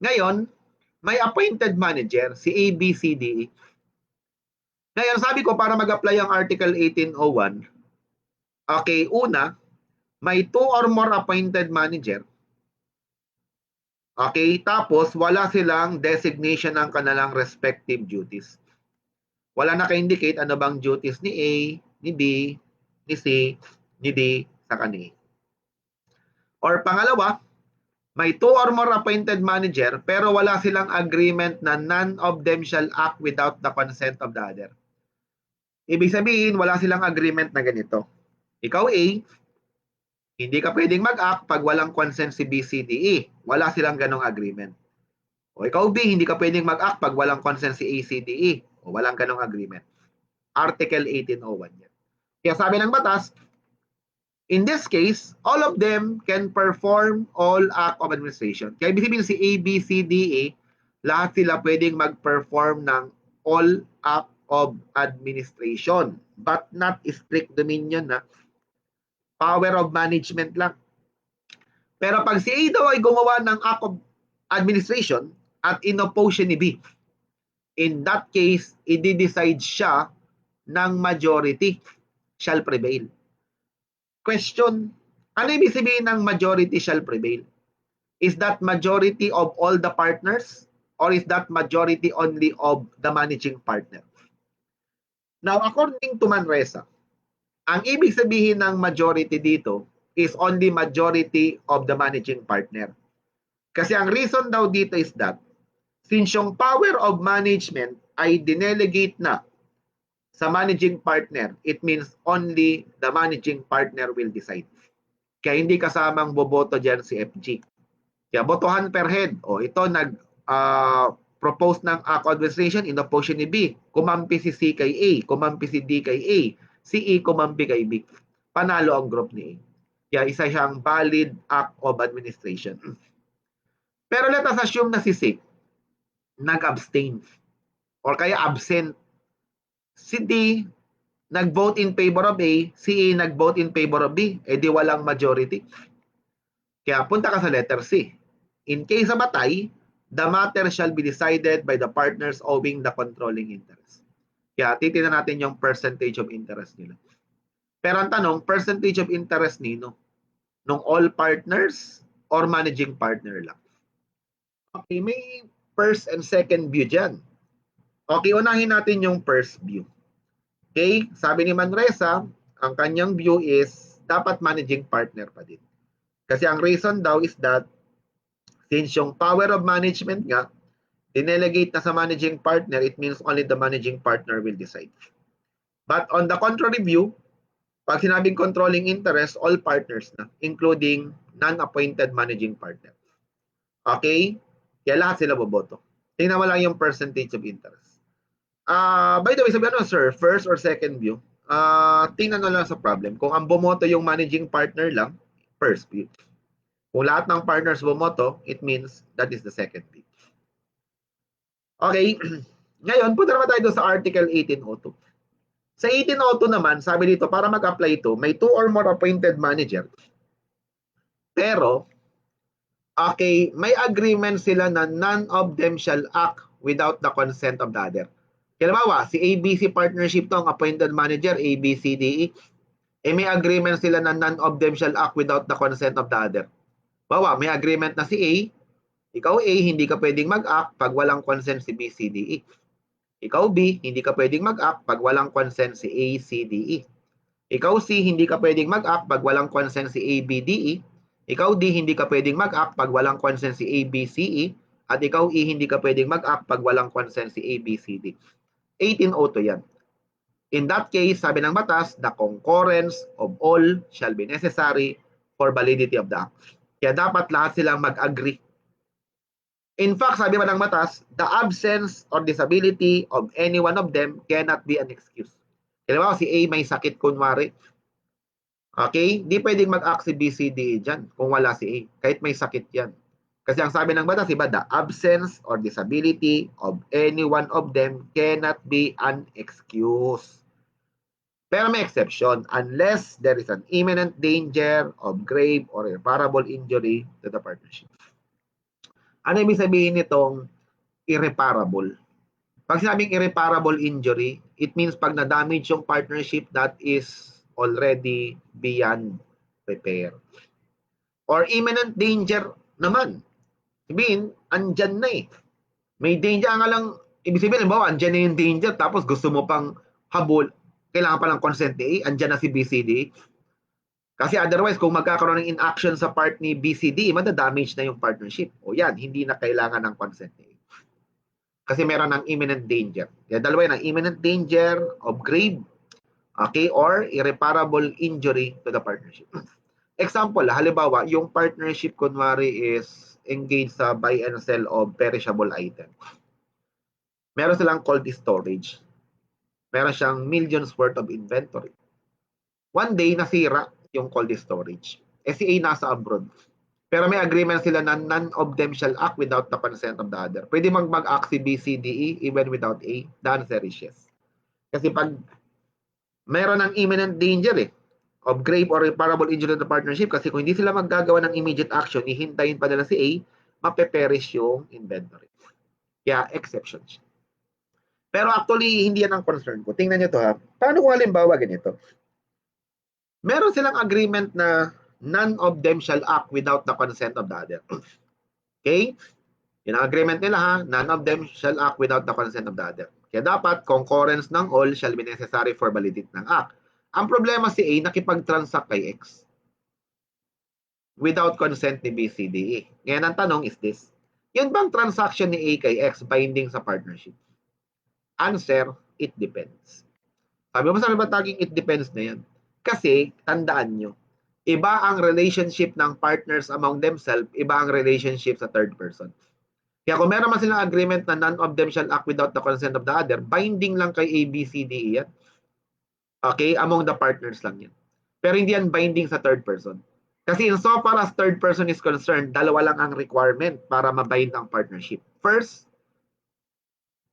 Ngayon, may appointed manager, si A, B, C, D, E. Ngayon, sabi ko para mag-apply ang Article 1801, okay, una, may 2 or more appointed manager. Okay, tapos wala silang designation ng kanilang respective duties. Wala naka-indicate ano bang duties ni A, ni B, ni C, ni D, saka ni A. Or pangalawa, may 2 or more appointed manager pero wala silang agreement na none of them shall act without the consent of the other. Ibig sabihin, wala silang agreement na ganito. Ikaw A, hindi ka pwedeng mag-act pag walang consent si B, C, D, E. Wala silang ganong agreement. O ikaw B, hindi ka pwedeng mag-act pag walang consent si A, C, D, E. O walang ganong agreement. Article 1801 yan. Kaya sabi ng batas, in this case, all of them can perform all act of administration. Kaya ibig sabihin si A, B, C, D, E, lahat sila pwedeng mag-perform ng all act of administration, but not strict dominion na power of management lang. Pero pag si A daw ay gumawa ng act of administration at inoppose ni B, in that case, i-decide siya ng majority shall prevail. Question, ano ibig sabihin ng majority shall prevail? Is that majority of all the partners or is that majority only of the managing partner? Now, according to Manresa, ang ibig sabihin ng majority dito is only majority of the managing partner. Kasi ang reason daw dito is that since yung power of management ay dinelegate na sa managing partner, it means only the managing partner will decide. Kaya hindi kasamang boboto dyan si FG. Kaya botohan per head. O ito nag-propose ng act of administration in opposition ni B. Kumampi si C kay A. Kumampi si D kay A. Si E kumampi kay B. Panalo ang group ni A. Kaya isa siyang valid act of administration. Pero let us assume na si C nag-abstain or kaya absent. Si D nag-vote in favor of A, si A nag-vote in favor of B, di walang majority. Kaya punta ka sa letter C. In case of a tie, the matter shall be decided by the partners owing the controlling interest. Kaya titignan natin yung percentage of interest nila. Pero ang tanong, percentage of interest nino? Nung all partners or managing partner lang? Okay, may first and second view dyan. Okay, unahin natin yung first view. Okay, sabi ni Manresa, ang kanyang view is dapat managing partner pa din. Kasi ang reason daw is that since yung power of management nga, dinelegate na sa managing partner, it means only the managing partner will decide. But on the contrary view, pag sinabing controlling interest, all partners na, including non-appointed managing partner. Okay? Kaya lahat sila boboto. Tingnan mo lang yung percentage of interest. By the way, sabi ano, sir, first or second view, tingnan na lang sa problem. Kung ang bumoto yung managing partner lang, first view. Kung lahat ng partners bumoto, it means that is the second view. Okay, ngayon, punta naman tayo sa Article 1802. Sa 1802 naman, sabi dito, para mag-apply ito, may 2 or more appointed manager. Pero, okay, may agreement sila na none of them shall act without the consent of the other. Halimbawa, si ABC partnership to, ang appointed manager, ABCDE, may agreement sila na none of them shall act without the consent of the other. Bawa, may agreement na si A, ikaw A, hindi ka pwedeng mag-act pag walang consent si BCDE. Ikaw B, hindi ka pwedeng mag-act pag walang consent si ACDE. Ikaw C, hindi ka pwedeng mag-act pag walang consent si ABDE. Ikaw D, hindi ka pwedeng mag-act pag walang consent si ABCE. At ikaw E, hindi ka pwedeng mag-act pag walang consent si ABCD. 1802 yan. In that case, sabi ng batas, the concurrence of all shall be necessary for validity of the act. Kaya dapat lahat silang mag-agree. In fact, sabi pa ng batas, the absence or disability of any one of them cannot be an excuse. Kaya si A may sakit kunwari, okay, di pwedeng mag-act si B, C, D dyan kung wala si A. Kahit may sakit yan. Kasi ang sabi ng batas, iba, the absence or disability of any one of them cannot be an excuse. Pero may exception, unless there is an imminent danger of grave or irreparable injury to the partnership. Ano ibig sabihin nitong irreparable? Pag sinabing irreparable injury, it means pag na-damage yung partnership that is already beyond repair. Or imminent danger naman. Sabihin, andyan na eh. May danger nga lang, ibig sabihin, halimbawa, andyan na yung danger, tapos gusto mo pang habol, kailangan pa ng consent ni A, andyan na si BCD. Kasi otherwise, kung magkakaroon ng inaction sa part ni BCD, madadamage na yung partnership. O yan, hindi na kailangan ng consent ni A. Kasi meron ng imminent danger. Kaya dalawa yan, imminent danger of grave, okay, or irreparable injury to the partnership. Example, halimbawa, yung partnership kunwari is engaged sa buy and sell of perishable item. Meron silang cold storage. Meron siyang millions worth of inventory. One day, nasira yung cold storage. Si A nasa abroad. Pero may agreement sila na none of them shall act without the consent of the other. Pwede mag-act si B, C, D, E even without A? The answer is yes. Kasi pag meron ng imminent danger of grave or irreparable injury to the partnership, kasi kung hindi sila maggagawa ng immediate action, hihintayin pa nila si A, mapeperish yung inventory. Kaya exception siya. Pero actually, hindi yan ang concern ko. Tingnan nyo to ha. Paano kung halimbawa ganito? Meron silang agreement na none of them shall act without the consent of the other. Okay? Yun ang agreement nila ha. None of them shall act without the consent of the other. Kaya dapat, concurrence ng all shall be necessary for validity ng act. Ang problema si A, nakipag-transact kay X without consent ni B, C, D, E. Ngayon ang tanong is this. Yun bang transaction ni A kay X binding sa partnership? Answer, it depends. Sabi mo ba taging it depends na yan? Kasi, tandaan nyo, iba ang relationship ng partners among themselves, iba ang relationship sa third person. Kaya kung meron man silang agreement na none of them shall act without the consent of the other, binding lang kay A, B, C, D, E yan. Okay? Among the partners lang yan. Pero hindi yan binding sa third person. Kasi insofar as third person is concerned, dalawa lang ang requirement para mabind ang partnership. First,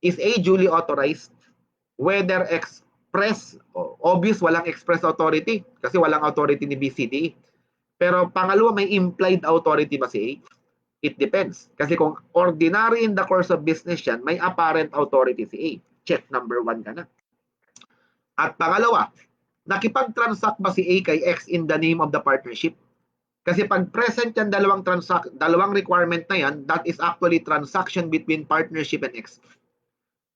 is A duly authorized? Whether express, obvious walang express authority kasi walang authority ni BCD. Pero pangalawa, may implied authority ba si A? It depends. Kasi kung ordinary in the course of business yan, may apparent authority si A. Check number 1 ka na. At pangalawa, nakipag-transact ba si A kay X in the name of the partnership? Kasi pag present yan dalawang requirement na yan, that is actually transaction between partnership and X.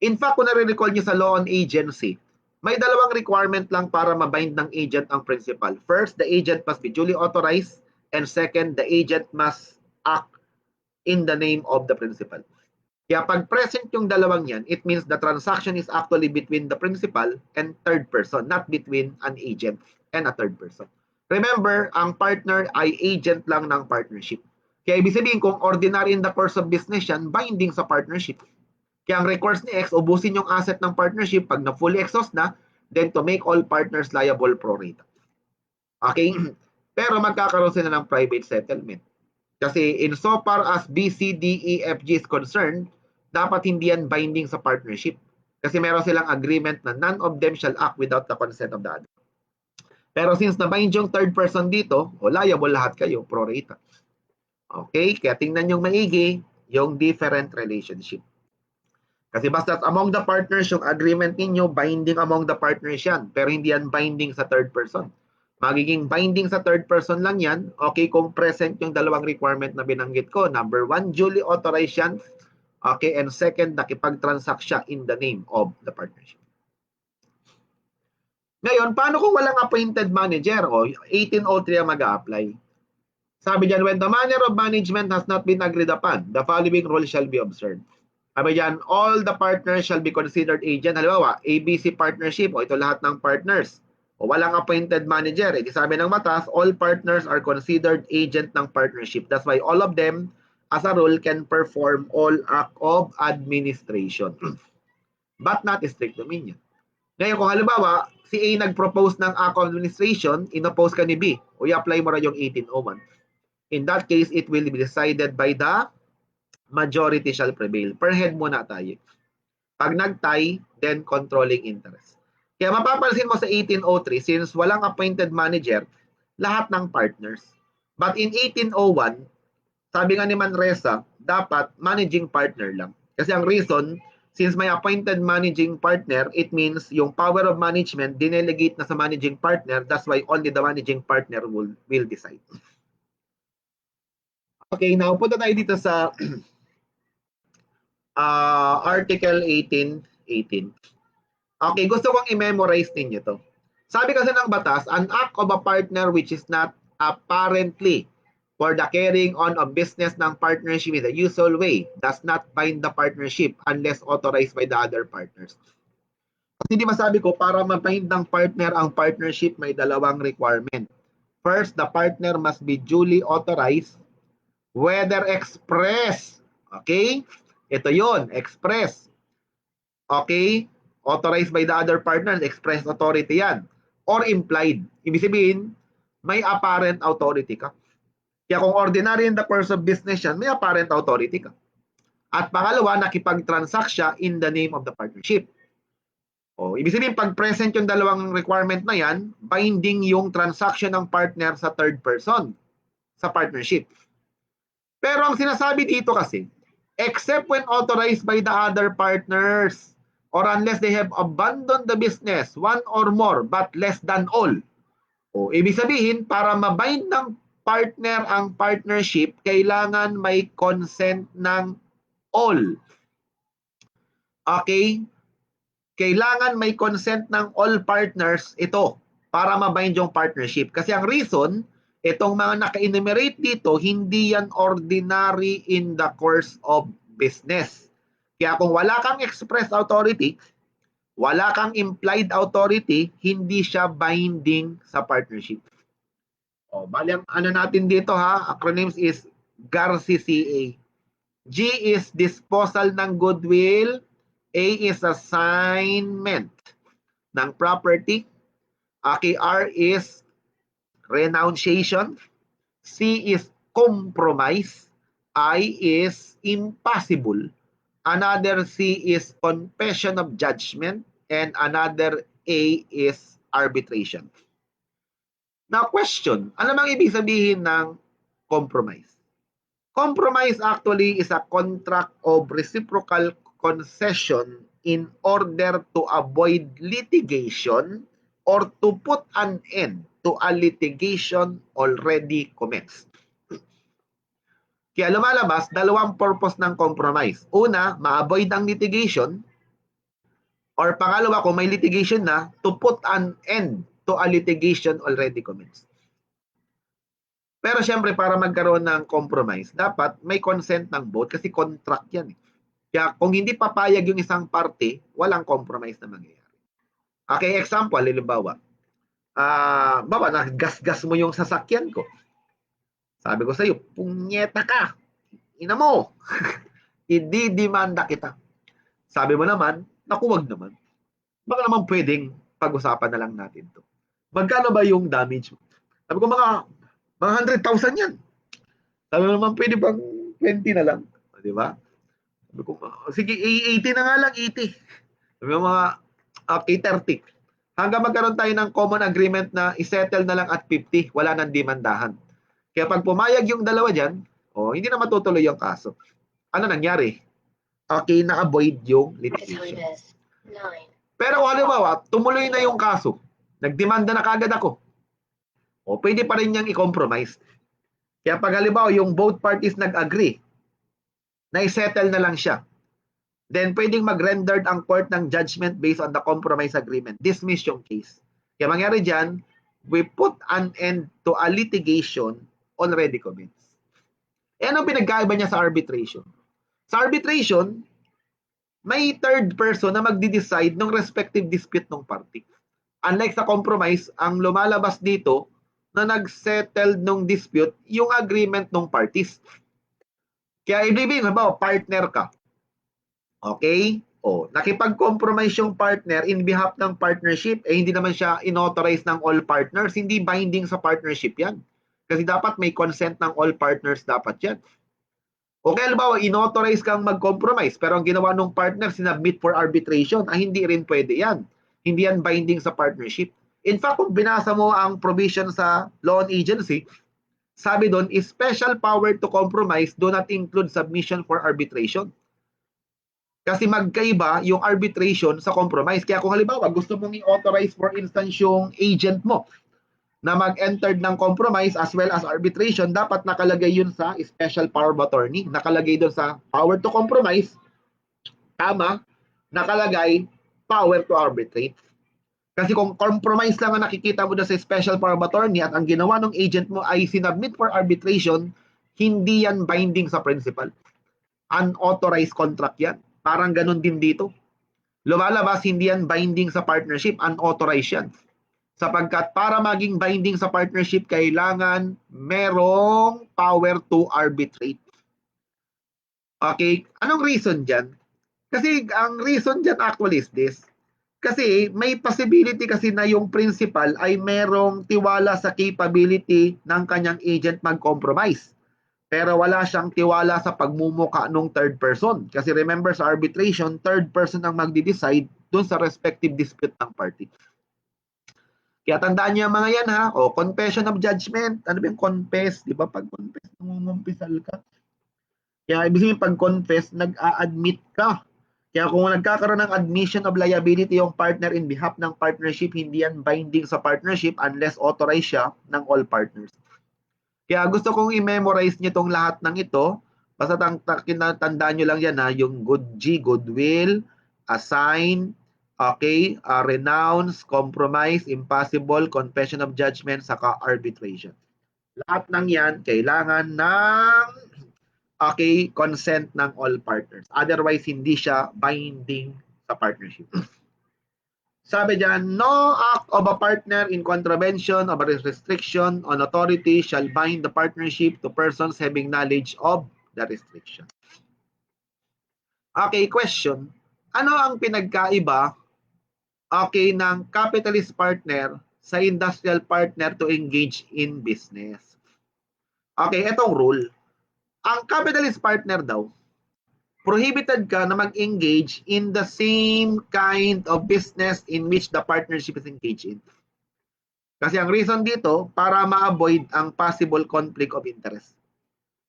In fact, kung nare-recall nyo sa law on agency, may dalawang requirement lang para mabind ng agent ang principal. First, the agent must be duly authorized, and second, the agent must act in the name of the principal. Kaya pag present yung dalawang yan, it means the transaction is actually between the principal and third person, not between an agent and a third person. Remember, ang partner ay agent lang ng partnership. Kaya ibig sabihin, kung ordinary in the course of business yan, binding sa partnership. Kaya ang recourse ni X, ubusin yung asset ng partnership pag na fully exhaust na, then to make all partners liable pro rata. Okay? Pero magkakaroon sila ng private settlement. Kasi insofar as B, C, D, E, F, G is concerned, dapat hindi yan binding sa partnership. Kasi meron silang agreement na none of them shall act without the consent of the other. Pero since na-bind yung third person dito, liable lahat kayo, pro rata. Okay? Kaya tingnan yung maigi, yung different relationship. Kasi basta among the partners, yung agreement ninyo, binding among the partners yan. Pero hindi yan binding sa third person. Magiging binding sa third person lang yan, okay, kung present yung dalawang requirement na binanggit ko. Number 1, duly authorized yan. Okay, and second, nakipag-transact siya in the name of the partnership. Ngayon, paano kung walang appointed manager? O, 1803 ang mag-a-apply. Sabi dyan, when the manner of management has not been agreed upon, the following rule shall be observed. Sabi dyan, all the partners shall be considered agent. Halimbawa, ABC partnership, o ito lahat ng partners. O walang appointed manager. Eh, sabi ng batas, all partners are considered agent ng partnership. That's why all of them, as a rule, can perform all act of administration. But not strict dominion. Ngayon, kung halimbawa, si A nag-propose ng act of administration, inoppose ka ni B, o i-apply mo rin yung 1801. In that case, it will be decided by the majority shall prevail. Per head muna tayo. Pag nag-tie, then controlling interest. Kaya mapapansin mo sa 1803, since walang appointed manager, lahat ng partners. But in 1801, sabi nga ni Manresa, dapat managing partner lang. Kasi ang reason, since may appointed managing partner, it means yung power of management, dinelegate na sa managing partner. That's why only the managing partner will decide. Okay, now punta tayo dito sa Article 1818. Okay, gusto kong i-memorize ninyo to. Sabi kasi ng batas, an act of a partner which is not apparently for the carrying on of business ng partnership in the usual way does not bind the partnership unless authorized by the other partners. Kasi di masabi ko, para ma-bind ng partner ang partnership, may dalawang requirement. First, the partner must be duly authorized, whether express. Okay? Ito yon, express. Okay? Authorized by the other partners, express authority yan. Or implied. Ibig sabihin, may apparent authority ka. Kaya kung ordinary in the course of business yan, may apparent authority ka. At pangalawa, nakipag-transact siya in the name of the partnership. O, ibig sabihin, pag present yung dalawang requirement na yan, binding yung transaction ng partner sa third person, sa partnership. Pero ang sinasabi dito kasi, except when authorized by the other partners or unless they have abandoned the business, one or more, but less than all. O, ibig sabihin, para mabind ng partner ang partnership, kailangan may consent ng all. Okay? Kailangan may consent ng all partners ito para mabind yung partnership. Kasi ang reason, itong mga naka-enumerate dito, hindi yan ordinary in the course of business. Kaya kung wala kang express authority, wala kang implied authority, hindi siya binding sa partnership. O, bali ang ano natin dito ha, acronyms is GARCCA. G is disposal ng goodwill, A is assignment ng property, R is renunciation, C is compromise. I is impossible. Another C is confession of judgment. And another A is arbitration. Now, question. Ano bang ibig sabihin ng compromise? Compromise actually is a contract of reciprocal concession in order to avoid litigation or to put an end to a litigation already commenced. Kaya lumalabas, dalawang purpose ng compromise. Una, ma-avoid ang litigation, or pangalawa, kung may litigation na, to put an end to a litigation already commenced. Pero syempre, para magkaroon ng compromise, dapat may consent ng both kasi contract yan. Kaya kung hindi papayag yung isang party, walang compromise na mangyayari. Okay, example, halimbawa, nagasgas mo yung sasakyan ko. Sabi ko sa iyo, punyeta ka, ina mo, ididimanda kita. Sabi mo naman, naku, wag naman. Baka naman pwedeng pag-usapan na lang natin to. Magkano ba yung damage mo? Sabi ko, mga 100,000 yan. Sabi mo naman, pwede bang 20 na lang? Di ba? Sabi ko, sige, 80 na nga lang, 80. Sabi mo, mga okay, 30. Hanggang magkaroon tayo ng common agreement na isettle na lang at 50, wala nang demandahan. Kaya pag pumayag yung dalawa dyan, hindi na matutuloy yung kaso. Ano nangyari? Okay, na-avoid yung litigation. Pero kung halimbawa, tumuloy na yung kaso, nagdemanda na kagad ako, pwede pa rin niyang i-compromise. Kaya pag halimbawa, yung both parties nag-agree, na i-settle na lang siya, then pwedeng mag-rendered ang court ng judgment based on the compromise agreement. Dismiss yung case. Kaya mangyari dyan, we put an end to a litigation already commenced. Anong pinagkaiba niya sa arbitration? Sa arbitration, may third person na magdi-decide ng respective dispute ng party. Unlike sa compromise, ang lumalabas dito na nag-settle ng dispute yung agreement ng parties. Kaya ibig sabihin, partner ka. Okay? Nakipag-compromise yung partner in behalf ng partnership, hindi naman siya inauthorize ng all partners, hindi binding sa partnership yan. Kasi dapat may consent ng all partners dapat yan. Okay, halimbawa, inauthorize kang mag-compromise, pero ang ginawa ng partner, sinubmit for arbitration, hindi rin pwede yan. Hindi yan binding sa partnership. In fact, kung binasa mo ang provision sa law on agency, sabi doon, special power to compromise do not include submission for arbitration. Kasi magkaiba yung arbitration sa compromise. Kaya kung halimbawa, gusto mong i-authorize for instance yung agent mo na mag-enter ng compromise as well as arbitration, dapat nakalagay yun sa special power of attorney. Nakalagay doon sa power to compromise, tama, nakalagay power to arbitrate. Kasi kung compromise lang ang nakikita mo doon sa special power of attorney at ang ginawa ng agent mo ay sinubmit for arbitration, hindi yan binding sa principal. Unauthorized contract yan. Parang ganun din dito. Lumalabas, hindi yan binding sa partnership, unauthorized yan. Sapagkat para maging binding sa partnership, kailangan merong power to arbitrate. Okay, anong reason dyan? Kasi ang reason dyan actually is this. Kasi may possibility kasi na yung principal ay merong tiwala sa capability ng kanyang agent mag-compromise. Pero wala siyang tiwala sa pagmumuka ng third person. Kasi remember sa arbitration, third person ang magdi-decide dun sa respective dispute ng party. Kaya tandaan niyo mga yan ha. Confession of judgment. Ano ba yung confess? Di ba pag confess, nangungumpisal ka. Kaya ibig sabihin pag confess, nag-a-admit ka. Kaya kung nagkakaroon ng admission of liability yung partner in behalf ng partnership, hindi yan binding sa partnership unless authorized siya ng all partners. Kaya gusto kong i-memorize niyo itong lahat ng ito. Basta tandaan nyo lang yan ha. Yung goodwill, assign, okay, renounce, compromise, impossible, confession of judgment, saka arbitration. Lahat ng yan, kailangan ng consent ng all partners. Otherwise, hindi siya binding sa partnership. Sabi dyan, no act of a partner in contravention of a restriction on authority shall bind the partnership to persons having knowledge of the restriction. Okay, question. Ano ang pinagkaiba ng capitalist partner sa industrial partner to engage in business? Okay, etong rule. Ang capitalist partner daw, prohibited ka na mag-engage in the same kind of business in which the partnership is engaged in. Kasi ang reason dito, para ma-avoid ang possible conflict of interest.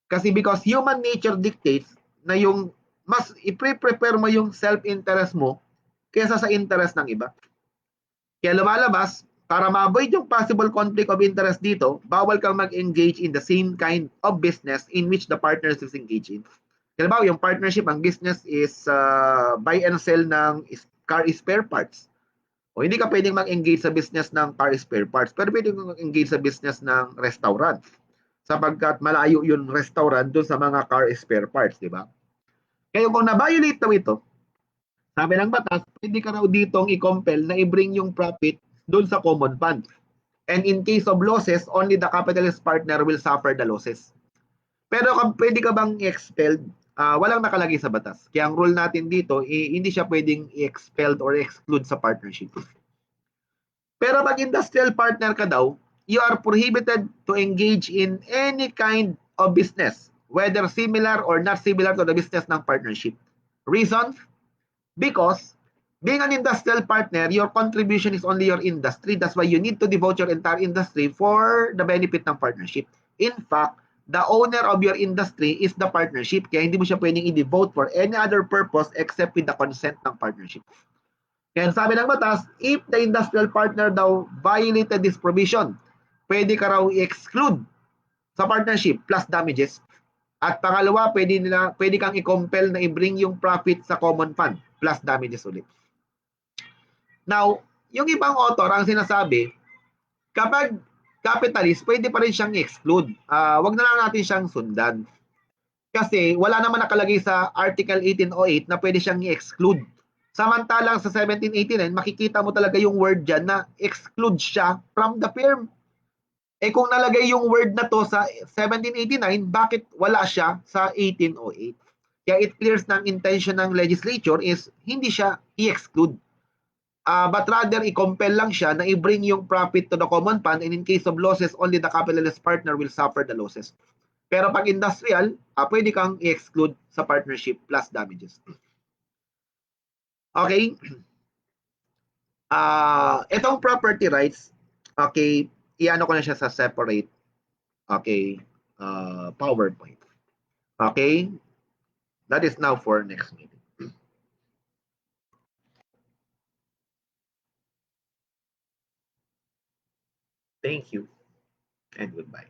Kasi because human nature dictates na yung mas i-prepare mo yung self-interest mo kaysa sa interest ng iba. Kaya lumalabas, para ma-avoid yung possible conflict of interest dito, bawal kang mag-engage in the same kind of business in which the partners is engaged in. Halimbawa, yung partnership, ang business is buy and sell ng car spare parts. O hindi ka pwedeng mag-engage sa business ng car spare parts, pero pwedeng mag-engage sa business ng restaurant. Sapagkat malayo yung restaurant dun sa mga car spare parts, di ba? Kaya kung na-violate daw ito, sabi ng batas, pwede ka raw ditong i-compel na i-bring yung profit dun sa common fund. And in case of losses, only the capitalist partner will suffer the losses. Pero pwede ka bang i-expelled? Walang nakalagay sa batas. Kaya ang rule natin dito, hindi siya pwedeng i-expelled or exclude sa partnership. Pero pag industrial partner ka daw, you are prohibited to engage in any kind of business, whether similar or not similar to the business ng partnership. Reason? Because being an industrial partner, your contribution is only your industry. That's why you need to devote your entire industry for the benefit ng partnership. In fact, the owner of your industry is the partnership. Kaya hindi mo siya pwedeng i-devote for any other purpose except with the consent ng partnership. Kaya sabi ng batas, if the industrial partner daw violated this provision, pwede ka raw i-exclude sa partnership plus damages. At pangalawa, pwede kang i-compel na i-bring yung profit sa common fund plus damages ulit. Now, yung ibang author ang sinasabi, kapag capitalist, pwede pa rin siyang i-exclude. Wag na lang natin siyang sundan. Kasi wala naman nakalagay sa Article 1808 na pwede siyang i-exclude. Samantalang sa 1789, makikita mo talaga yung word dyan na exclude siya from the firm. Eh kung nalagay yung word na to sa 1789, bakit wala siya sa 1808? Kaya it clears ng intention ng legislature is hindi siya i-exclude. But rather, i-compel lang siya na i-bring yung profit to the common fund, and in case of losses, only the capitalist partner will suffer the losses. Pero pag industrial, pwede kang i-exclude sa partnership plus damages. Okay? Itong property rights, okay, iano ko na siya sa separate, okay, PowerPoint. Okay? That is now for next meeting. Thank you and goodbye.